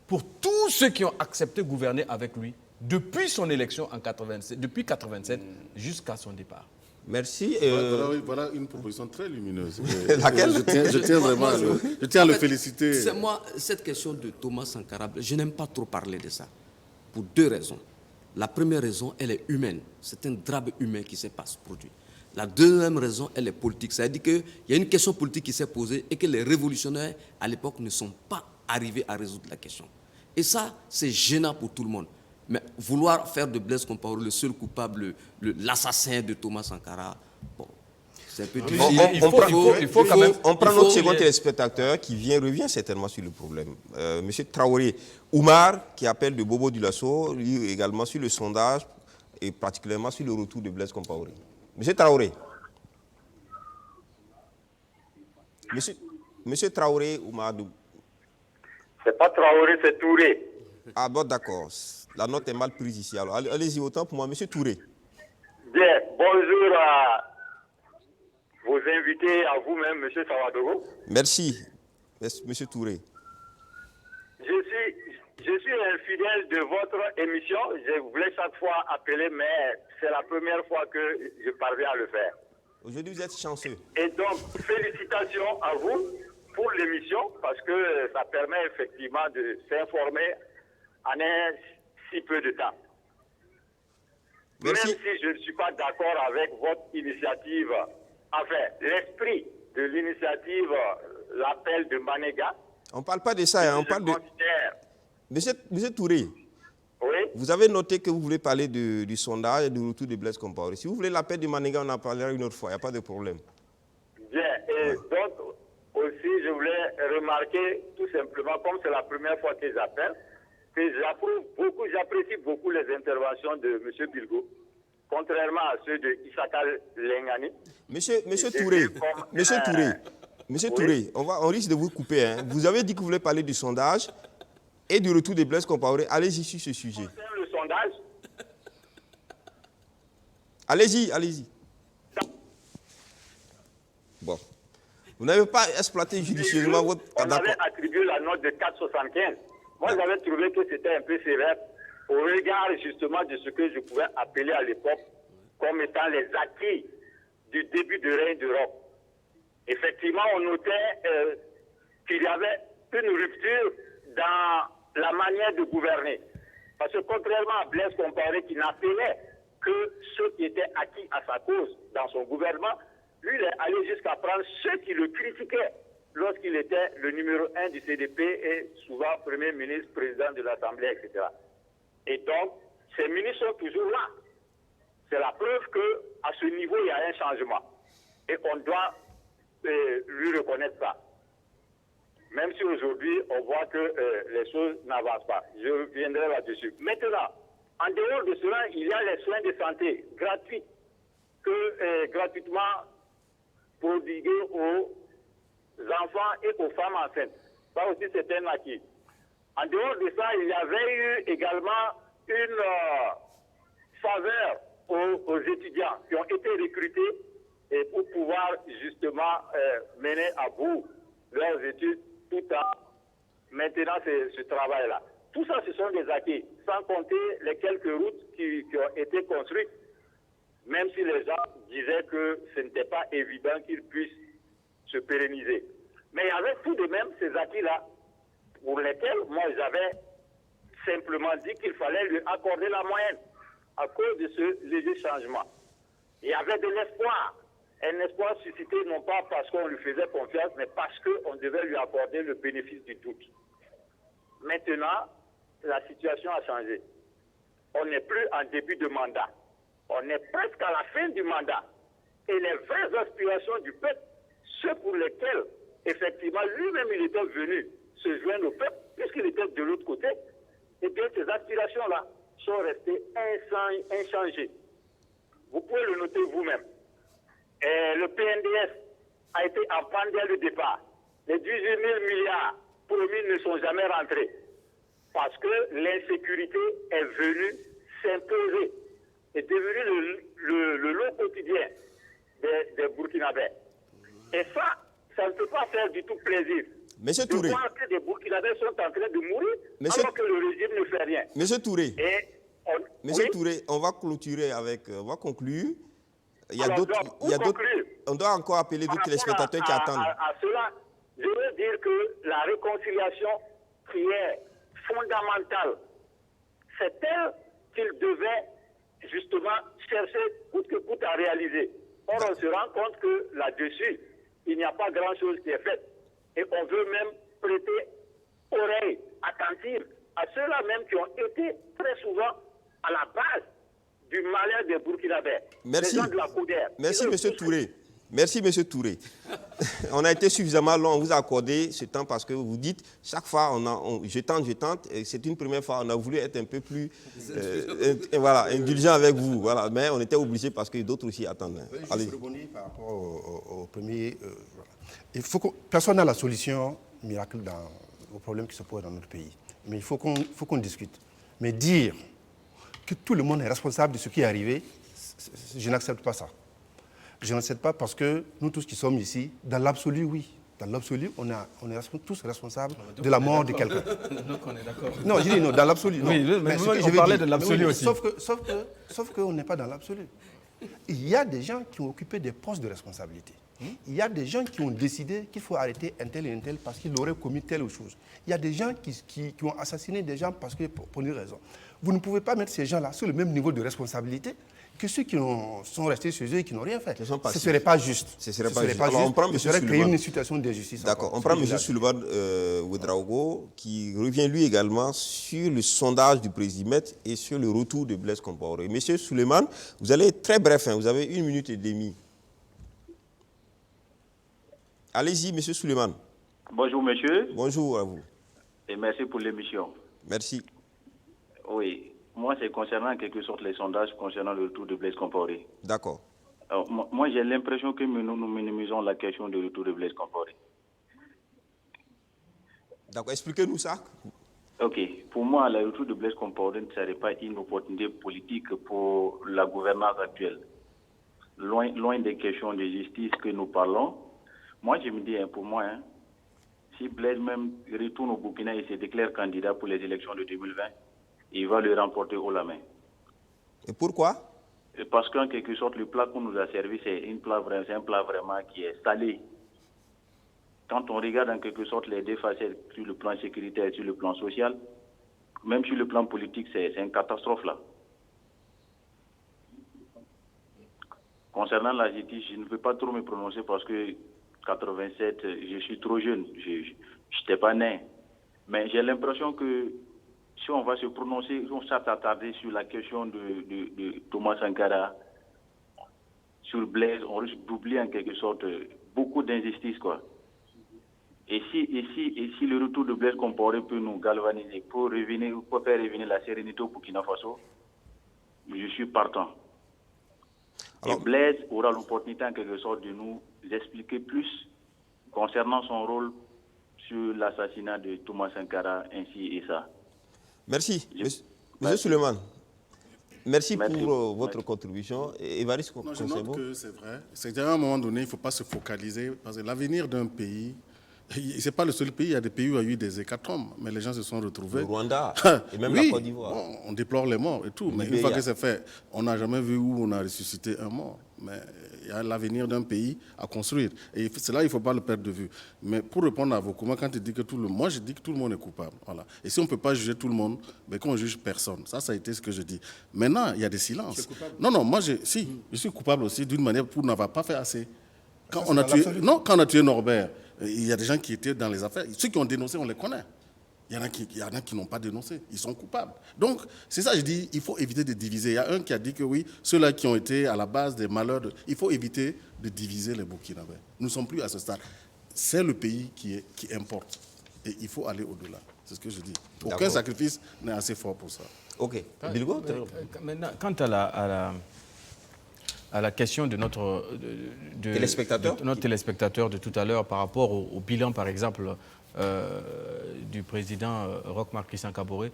pour tous ceux qui ont accepté de gouverner avec lui depuis son élection en 87, depuis 87 jusqu'à son départ. Merci. Voilà une proposition très lumineuse. Laquelle ? Je tiens vraiment à le féliciter. C'est moi, cette question de Thomas Sankara, je n'aime pas trop parler de ça. Pour deux raisons. La première raison, elle est humaine. C'est un drame humain qui s'est produit. La deuxième raison, elle est politique. C'est-à-dire qu'il y a une question politique qui s'est posée et que les révolutionnaires, à l'époque, ne sont pas arrivés à résoudre la question. Et ça, c'est gênant pour tout le monde. Mais vouloir faire de Blaise Compaoré le seul coupable, l'assassin de Thomas Sankara, bon, c'est un peu difficile. On prend notre second téléspectateur qui revient certainement sur le problème. Monsieur Traoré, Oumar, qui appelle de Bobo Dioulasso, lui également sur le sondage et particulièrement sur le retour de Blaise Compaoré. Monsieur Traoré. Monsieur Traoré, Oumar. C'est pas Traoré, c'est Touré. Ah bon, d'accord. La note est mal prise ici. Alors, allez-y, autant pour moi. Monsieur Touré. Bien, bonjour à vos invités, à vous-même, Monsieur Sawadogo. Merci, Monsieur Touré. Je suis un fidèle de votre émission. Je voulais chaque fois appeler, mais c'est la première fois que je parviens à le faire. Aujourd'hui, vous êtes chanceux. Et donc, félicitations à vous pour l'émission, parce que ça permet effectivement de s'informer en un si peu de temps. Merci. Même si je ne suis pas d'accord avec votre initiative, enfin, l'esprit de l'initiative, l'appel de Manéga. On ne parle pas de ça, hein, on parle de... Monsieur Touré, oui? Vous avez noté que vous voulez parler du sondage et du retour de Blaise Compaoré. Si vous voulez l'appel de Manéga, on en parlera une autre fois, il n'y a pas de problème. Bien, et donc aussi je voulais remarquer tout simplement, comme c'est la première fois que j'appelle, que j'apprécie beaucoup les interventions de M. Bilgo, contrairement à ceux de Issaka Lengani. Monsieur Touré, on risque de vous couper. Hein. Vous avez dit que vous voulez parler du sondage et du retour de Blaise Compaoré. Allez-y sur ce sujet. Concernant le sondage. Allez-y. Bon. Vous n'avez pas exploité judicieusement votre... On avait attribué la note de 4,75. Moi, j'avais trouvé que c'était un peu sévère au regard justement de ce que je pouvais appeler à l'époque comme étant les acquis du début de règne d'Europe. Effectivement, on notait qu'il y avait une rupture dans la manière de gouverner. Parce que contrairement à Blaise Compaoré qui n'appelait que ceux qui étaient acquis à sa cause dans son gouvernement, lui, il est allé jusqu'à prendre ceux qui le critiquaient lorsqu'il était le numéro 1 du CDP et souvent Premier ministre, président de l'Assemblée, etc. Et donc, ces ministres sont toujours là. C'est la preuve qu'à ce niveau, il y a un changement. Et on doit lui reconnaître ça. Même si aujourd'hui, on voit que les choses n'avancent pas. Je reviendrai là-dessus. Maintenant, en dehors de cela, il y a les soins de santé gratuits gratuitement prodigués aux enfants et aux femmes enceintes. Ça aussi, c'est un acquis. En dehors de ça, il y avait eu également une faveur aux étudiants qui ont été recrutés et pour pouvoir justement mener à bout leurs études tout en maintenant ce travail-là. Tout ça, ce sont des acquis, sans compter les quelques routes qui ont été construites, même si les gens disaient que ce n'était pas évident qu'ils puissent se pérenniser. Mais il y avait tout de même ces acquis-là, pour lesquels moi j'avais simplement dit qu'il fallait lui accorder la moyenne à cause de ce léger changement. Il y avait de l'espoir, un espoir suscité non pas parce qu'on lui faisait confiance, mais parce qu'on devait lui accorder le bénéfice du doute. Maintenant, la situation a changé. on n'est plus en début de mandat. On est presque à la fin du mandat. Et les vraies aspirations du peuple, ceux pour lesquels, effectivement, lui-même, il était venu se joindre au peuple, puisqu'il était de l'autre côté, eh bien, ces aspirations-là sont restées inchangées. Vous pouvez le noter vous-même. Le PNDS a été en panne dès le départ. Les 18 000 milliards promis ne sont jamais rentrés parce que l'insécurité est venue s'imposer, est devenue le lot quotidien des Burkinabés. Et ça ne peut pas faire du tout plaisir. Monsieur Touré. De voir que des Burkinabés sont en train de mourir alors que le régime ne fait rien. Monsieur Touré. Monsieur oui? Touré, on va clôturer on va conclure. Il y a Alors, d'autres. conclure, on doit encore appeler d'autres téléspectateurs qui attendent. À cela, je veux dire que la réconciliation qui est fondamentale, c'est elle qu'il devait justement chercher coûte que coûte à réaliser. Or, on se rend compte que là-dessus, il n'y a pas grand-chose qui est fait. Et on veut même prêter oreille attentive à ceux-là même qui ont été très souvent à la base du malheur des Burkinabés. Merci. Les gens de la Couder. Merci, monsieur Touré. Merci, monsieur Touré. On a été suffisamment long, on vous a accordé ce temps parce que vous dites, chaque fois, je tente, et c'est une première fois, on a voulu être un peu plus indulgent avec vous. Voilà, mais on était obligé parce que d'autres aussi attendent. Allez. Je rebondis par rapport au premier. Il faut personne n'a la solution miracle aux problèmes qui se posent dans notre pays. Mais il faut qu'on discute. Mais dire que tout le monde est responsable de ce qui est arrivé, je n'accepte pas ça. Je n'accepte pas parce que nous tous qui sommes ici, dans l'absolu, oui. Dans l'absolu, on est tous responsables de la mort de quelqu'un. Donc on est d'accord. Non, je dis non, dans l'absolu. Oui, mais on parlait de l'absolu aussi. Sauf qu'on n'est pas dans l'absolu. Il y a des gens qui ont occupé des postes de responsabilité. Il y a des gens qui ont décidé qu'il faut arrêter un tel et un tel parce qu'il aurait commis telle chose. Il y a des gens qui ont assassiné des gens pour une raison. Vous ne pouvez pas mettre ces gens-là sur le même niveau de responsabilité que ceux qui sont restés chez eux et qui n'ont rien fait. Ce ne serait pas juste. Ce serait pas juste. Alors, on prend Ce serait créer une situation d'injustice. D'accord. On prend M. Suleiman Ouedraogo qui revient lui également sur le sondage du Présimètre et sur le retour de Blaise Compaoré. M. Suleiman, vous allez être très bref, vous avez 1 minute et demie. Allez-y, M. Suleiman. Bonjour, monsieur. Bonjour à vous. Et merci pour l'émission. Merci. Oui, moi, c'est concernant en quelque sorte les sondages concernant le retour de Blaise Compaoré. D'accord. Moi, j'ai l'impression que nous minimisons la question du retour de Blaise Compaoré. D'accord, expliquez-nous ça. Ok, pour moi, le retour de Blaise Compaoré ne serait pas une opportunité politique pour la gouvernance actuelle. Loin des questions de justice que nous parlons, moi, je me dis, pour moi, si Blaise même retourne au Burkina et se déclare candidat pour les élections de 2020, il va le remporter haut la main. Et pourquoi? Parce qu'en quelque sorte, le plat qu'on nous a servi, c'est un plat vraiment qui est salé. Quand on regarde en quelque sorte les deux facettes sur le plan sécuritaire et sur le plan social, même sur le plan politique, c'est une catastrophe là. Concernant la justice, je ne peux pas trop me prononcer parce que 87, je suis trop jeune, je n'étais pas né. Mais j'ai l'impression que si on va se prononcer, on s'attarder sur la question de Thomas Sankara, sur Blaise, on risque d'oublier en quelque sorte beaucoup d'injustices, quoi. Et si le retour de Blaise Compaoré peut nous galvaniser pour faire revenir la sérénité au Burkina Faso, je suis partant. Alors, et Blaise aura l'opportunité en quelque sorte de nous expliquer plus concernant son rôle sur l'assassinat de Thomas Sankara, ainsi et ça. Merci. Monsieur Suleiman, merci pour votre contribution. Évariste, je note que c'est vrai. C'est qu'à un moment donné, il ne faut pas se focaliser, parce que l'avenir d'un pays, ce n'est pas le seul pays, il y a des pays où il y a eu des hécatombes, mais les gens se sont retrouvés. Le Rwanda et même oui, la Côte d'Ivoire. Bon, on déplore les morts et tout, mais une fois que c'est fait, on n'a jamais vu où on a ressuscité un mort. Mais il y a l'avenir d'un pays à construire. Et c'est là il ne faut pas le perdre de vue. Mais pour répondre à vos commentaires, quand tu dis que moi je dis que tout le monde est coupable. Voilà. Et si on ne peut pas juger tout le monde, ben qu'on ne juge personne. Ça a été ce que je dis. Maintenant, il y a des silences. Non, moi je suis coupable aussi d'une manière pour n'avoir pas fait assez. Quand on a tué Norbert, il y a des gens qui étaient dans les affaires. Ceux qui ont dénoncé, on les connaît. Il y en a qui n'ont pas dénoncé. Ils sont coupables. Donc, c'est ça, je dis, il faut éviter de diviser. Il y a un qui a dit que oui, ceux-là qui ont été à la base des malheurs, il faut éviter de diviser les Burkinabés. Nous ne sommes plus à ce stade. C'est le pays qui importe. Et il faut aller au-delà. C'est ce que je dis. Aucun sacrifice n'est assez fort pour ça. Ok. Bilgo, maintenant, quant à la question de notre téléspectateur de tout à l'heure par rapport au bilan, par exemple, du président Roch-Marc Christian Kaboré,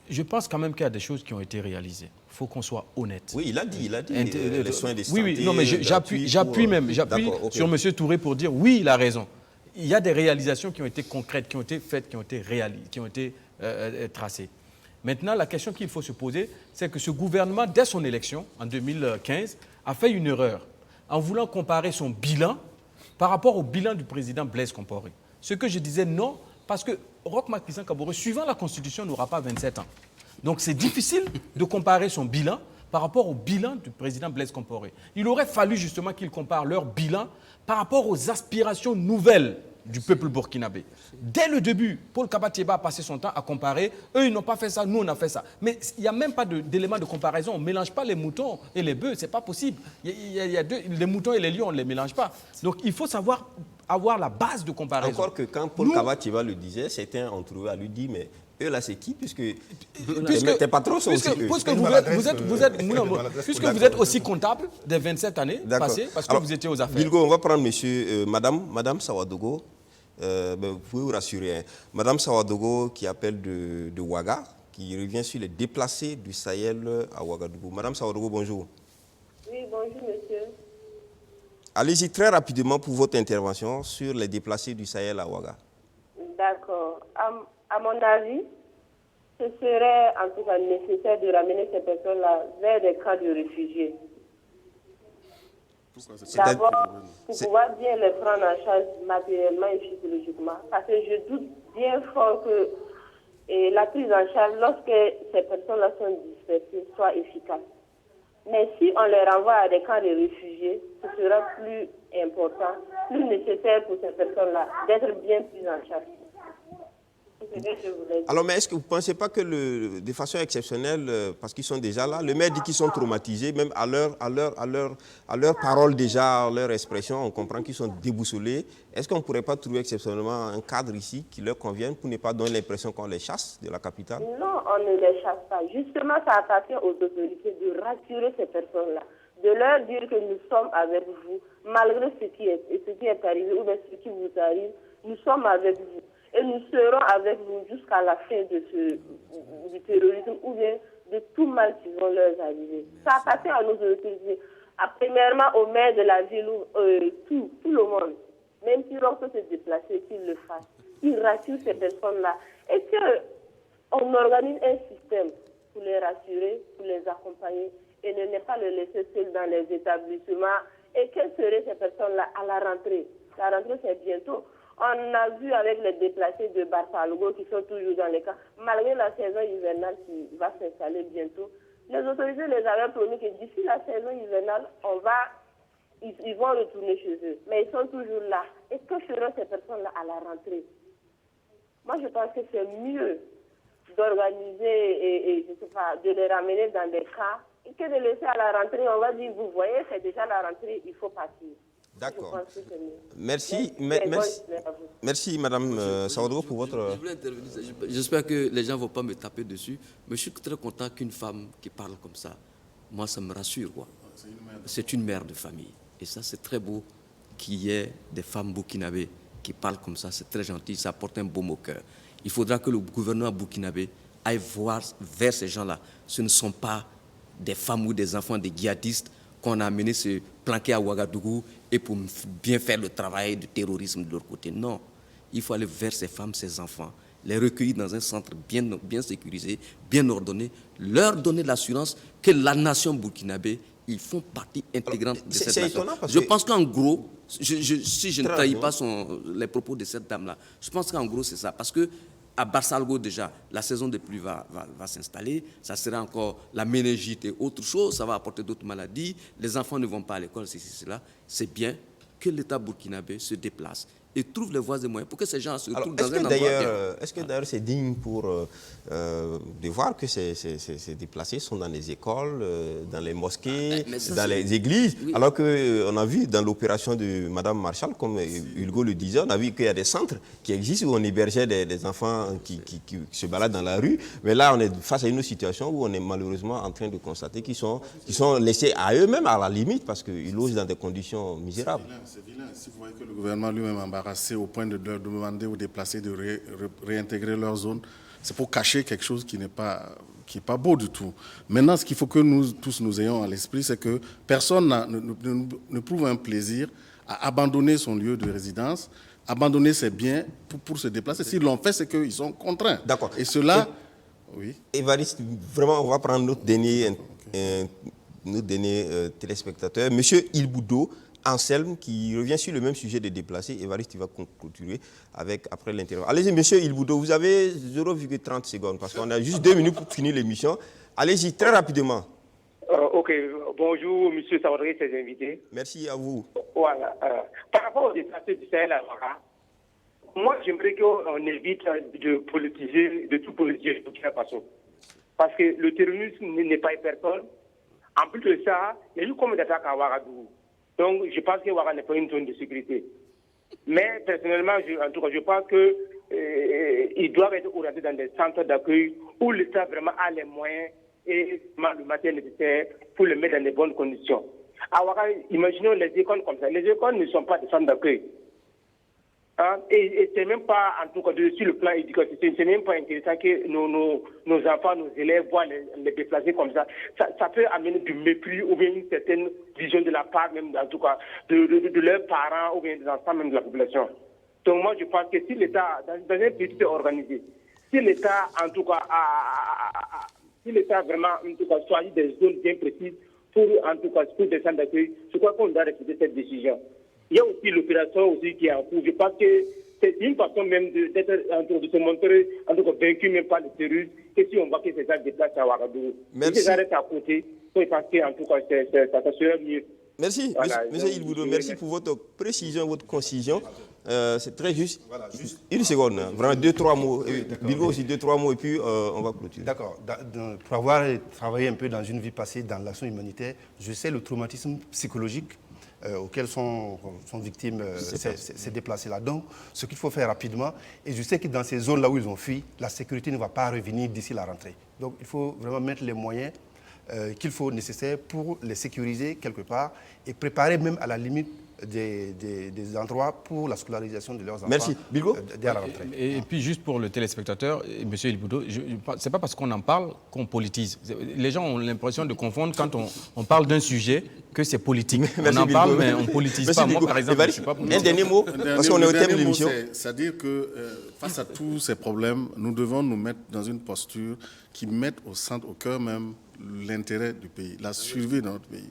je pense quand même qu'il y a des choses qui ont été réalisées. Il faut qu'on soit honnête. Oui, il a dit les soins de santé. Oui, non, mais j'appuie sur M. Touré pour dire oui, il a raison. Il y a des réalisations qui ont été concrètes, qui ont été faites, qui ont été tracées. Maintenant, la question qu'il faut se poser, c'est que ce gouvernement, dès son élection, en 2015, a fait une erreur en voulant comparer son bilan par rapport au bilan du président Blaise Compaoré. Ce que je disais non, parce que Roch-Marc Christian Kaboré, suivant la Constitution, n'aura pas 27 ans. Donc c'est difficile de comparer son bilan par rapport au bilan du président Blaise Compaoré. Il aurait fallu justement qu'ils comparent leur bilan par rapport aux aspirations nouvelles du peuple burkinabé. Dès le début, Paul Kabatieba a passé son temps à comparer. Eux, ils n'ont pas fait ça, nous, on a fait ça. Mais il n'y a même pas d'élément de comparaison. On ne mélange pas les moutons et les bœufs, ce n'est pas possible. Les moutons et les lions, on ne les mélange pas. Donc il faut savoir avoir la base de comparaison. Encore que quand Paul Kabatieba le disait, certains ont trouvé à lui dire, mais eux là c'est qui, puisque tes patrons sont aussi eux. Puisque vous êtes aussi comptable des 27 années passées, parce que vous étiez aux affaires. Bilgo, on va prendre Madame Sawadogo. Vous pouvez vous rassurer. Hein. Madame Sawadogo qui appelle de Ouaga, qui revient sur les déplacés du Sahel à Ouagadougou. Madame Sawadogo, bonjour. Oui, bonjour monsieur. Allez-y très rapidement pour votre intervention sur les déplacés du Sahel à Ouaga. D'accord. À mon avis, ce serait en tout cas nécessaire de ramener ces personnes-là vers des camps de réfugiés. D'abord, pour pouvoir bien les prendre en charge matériellement et psychologiquement. Parce que je doute bien fort que la prise en charge, lorsque ces personnes-là sont dispersées, soit efficace. Mais si on les renvoie à des camps de réfugiés, ce sera plus important, plus nécessaire pour ces personnes-là d'être bien prises en charge. Alors, mais est-ce que vous ne pensez pas que de façon exceptionnelle, parce qu'ils sont déjà là, le maire dit qu'ils sont traumatisés, même à leur parole déjà, à leur expression, on comprend qu'ils sont déboussolés. Est-ce qu'on ne pourrait pas trouver exceptionnellement un cadre ici qui leur convienne pour ne pas donner l'impression qu'on les chasse de la capitale? Non, on ne les chasse pas. Justement, ça appartient aux autorités de rassurer ces personnes-là, de leur dire que nous sommes avec vous, malgré ce qui est arrivé ou bien ce qui vous arrive, nous sommes avec vous. Et nous serons avec vous jusqu'à la fin du terrorisme ou bien de tout mal qui vont leur arriver. Ça appartient à nos autorités. Premièrement, au maire de la ville, tout le monde. Même si l'on peut se déplacer, qu'ils le fassent. Qu'ils rassurent ces personnes-là. Et qu'on organise un système pour les rassurer, pour les accompagner et ne pas les laisser seuls dans les établissements. Et quelles seraient ces personnes-là à la rentrée? La rentrée, c'est bientôt. On a vu avec les déplacés de Barsalgo qui sont toujours dans les camps, malgré la saison hivernale qui va s'installer bientôt, les autorités les avaient promis que d'ici la saison hivernale, ils vont retourner chez eux. Mais ils sont toujours là. Et que feront ces personnes-là à la rentrée? Moi, je pense que c'est mieux d'organiser et je sais pas, de les ramener dans des camps que de laisser à la rentrée. On va dire, vous voyez, c'est déjà la rentrée, il faut partir. D'accord. Merci Madame Sawadogo pour votre... Je voulais intervenir. J'espère que les gens ne vont pas me taper dessus. Mais je suis très content qu'une femme qui parle comme ça, moi ça me rassure. C'est une mère de famille. Et ça c'est très beau qu'il y ait des femmes burkinabées qui parlent comme ça. C'est très gentil, ça apporte un baume au cœur. Il faudra que le gouvernement burkinabé aille voir vers ces gens-là. Ce ne sont pas des femmes ou des enfants des djihadistes qu'on a amenés se planquer à Ouagadougou et pour bien faire le travail de terrorisme de leur côté. Non, il faut aller vers ces femmes, ces enfants, les recueillir dans un centre bien sécurisé, bien ordonné, leur donner l'assurance que la nation burkinabé, ils font partie intégrante de cette nation. Je pense qu'en gros, si je ne trahis pas les propos de cette dame-là, je pense qu'en gros c'est ça. Parce que à Barsalgo déjà, la saison des pluies va s'installer, ça sera encore la méningite et autre chose, ça va apporter d'autres maladies, les enfants ne vont pas à l'école, cela. C'est bien que l'État burkinabé se déplace et trouve les voies et moyens pour que ces gens se retrouvent Alors, dans un endroit bien. est-ce que d'ailleurs c'est digne de voir que ces déplacés sont dans les écoles, dans les mosquées, mais ça, dans c'est- les églises, Oui. alors qu'on a vu dans l'opération de Mme Marshall, comme Hugo le disait, on a vu qu'il y a des centres qui existent où on hébergeait des enfants qui se baladent dans la rue, mais là on est face à une situation où on est malheureusement en train de constater qu'ils sont laissés à eux-mêmes à la limite parce qu'ils logent dans des conditions misérables. C'est vilain. Si vous voyez que le gouvernement lui-même est embarrassé au point de leur demander aux déplacés de réintégrer leur zone, c'est pour cacher quelque chose qui n'est pas beau du tout. Maintenant, ce qu'il faut que nous tous nous ayons à l'esprit, c'est que personne ne prouve un plaisir à abandonner son lieu de résidence, abandonner ses biens pour se déplacer. S'ils l'ont fait, c'est qu'ils sont contraints. D'accord. Et cela... Oui. Évariste, vraiment, on va prendre notre dernier téléspectateur, Monsieur Ilboudo Anselme, qui revient sur le même sujet des déplacés. Évariste, il va clôturer après l'interview. Allez-y, Monsieur Ilboudo, vous avez 0,30 secondes, parce qu'on a juste 2 minutes pour finir l'émission. Allez-y, très rapidement. Ok, bonjour, Monsieur Sawadri, ses invités. Merci à vous. Voilà. Par rapport aux déplacés du Sahel à Ouaga, moi, j'aimerais qu'on évite de politiser, de tout politiser de Burkina Faso. Parce que le terrorisme n'est pas une personne. En plus de ça, il y a eu combien d'attaques à Ouagadougou. Donc, je pense que Ouaga n'est pas une zone de sécurité. Mais personnellement, en tout cas, je pense qu'ils doivent être orientés dans des centres d'accueil où l'État vraiment a les moyens et le matériel nécessaire pour les mettre dans de bonnes conditions. À Ouaga, imaginons les écoles comme ça. Les écoles ne sont pas des centres d'accueil. Et c'est même pas, en tout cas, sur le plan éducatif, c'est même pas intéressant que nos enfants, nos élèves voient les déplacés comme ça. Ça peut amener du mépris ou bien une certaine vision de la part même, en tout cas, de leurs parents ou bien des enfants même de la population. Donc moi, je pense que si l'État, dans un pays organisé, si l'État, en tout cas, si l'État vraiment, en tout cas, choisit des zones bien précises pour, en tout cas, pour des centres d'accueil, je crois qu'on doit respecter cette décision. Il y a aussi l'opération aussi qui est en cours. Je pense que c'est une façon même de se montrer en tout cas vaincu même par les terroristes que si on voit que ces gens se déplacent à Ouagadougou. Merci. Si ces gens restent à côté, je pense qu'en tout cas ça serait mieux. Merci, Voilà, monsieur Ilboudo, merci pour votre précision, votre concision. C'est très juste. Voilà, juste. Une seconde, hein. Vraiment 2-3 mots. Bilgo aussi 2-3 mots et puis on va clôturer. D'accord. Pour avoir travaillé un peu dans une vie passée dans l'action humanitaire, je sais le traumatisme psychologique auxquels sont victimes ces déplacés-là. Donc, ce qu'il faut faire rapidement, et je sais que dans ces zones-là où ils ont fui, la sécurité ne va pas revenir d'ici la rentrée. Donc, il faut vraiment mettre les moyens qu'il faut nécessaires pour les sécuriser quelque part et préparer même à la limite des endroits pour la scolarisation de leurs enfants. Merci. Bilgo dès la rentrée. Et puis juste pour le téléspectateur, M. Ilboudo, c'est pas parce qu'on en parle qu'on politise. Les gens ont l'impression de confondre quand on parle d'un sujet que c'est politique. Merci, on en parle, Bilgo. mais on ne politise Merci, pas. Bilgo. Moi, par exemple, je ne suis pas politique. Un dernier mot, parce qu'on est au thème de l'émission. C'est-à-dire que face à tous ces problèmes, nous devons nous mettre dans une posture qui mette au centre, au cœur même, l'intérêt du pays, la survie de notre pays.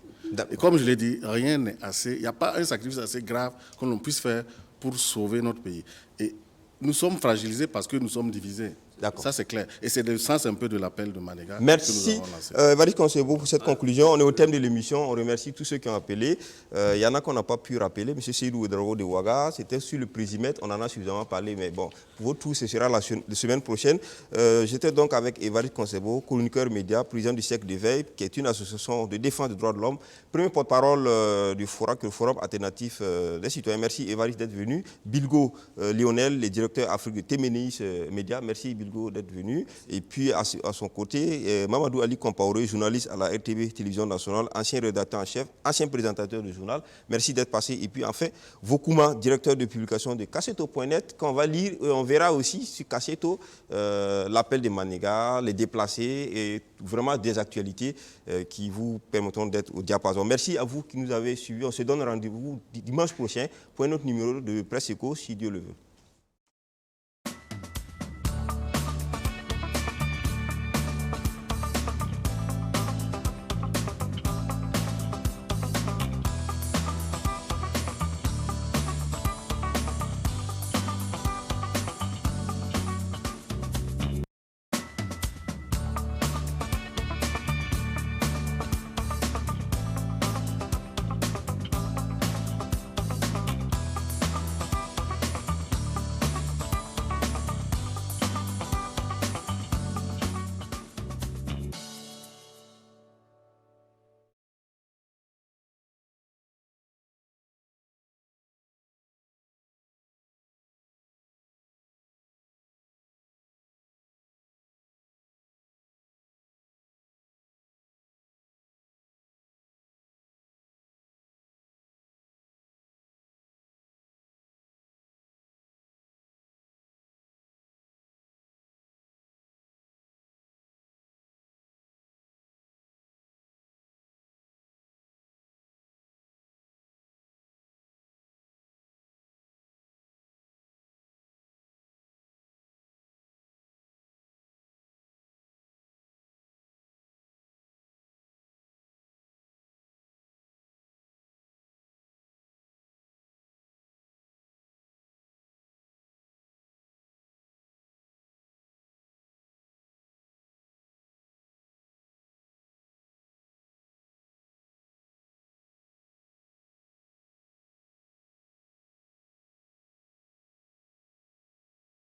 Et comme je l'ai dit, rien n'est assez, il n'y a pas un sacrifice assez grave que l'on puisse faire pour sauver notre pays. Et nous sommes fragilisés parce que nous sommes divisés. Ça, c'est clair. Et c'est le sens un peu de l'appel de Manéga. Merci, Évariste Konsebo, pour cette conclusion. On est au thème de l'émission. On remercie tous ceux qui ont appelé. Il y en a qu'on n'a pas pu rappeler. M. Seydou Ouedraogo de Ouaga, c'était sur le périmètre. On en a suffisamment parlé. Mais bon, pour vous tous, ce sera la semaine prochaine. J'étais donc avec Évariste Konsebo, chroniqueur média, président du Cercle d'éveil, qui est une association de défense des droits de l'homme. Premier porte-parole du Forum alternatif des citoyens. Merci, Évariste, d'être venu. Bilgo Lionel, le directeur Afrique de Téménéis Média. Merci, Bilgo, d'être venu. Et puis, à son côté, Mamadou Ali Kompaoré, journaliste à la RTV Télévision Nationale, ancien rédacteur en chef, ancien présentateur du journal. Merci d'être passé. Et puis, enfin, Vokouma, directeur de publication de Kasseto.net, qu'on va lire. On verra aussi sur Kasseto l'appel de Manéga, les déplacés et vraiment des actualités qui vous permettront d'être au diapason. Merci à vous qui nous avez suivis. On se donne rendez-vous dimanche prochain pour un autre numéro de Presse Éco, si Dieu le veut.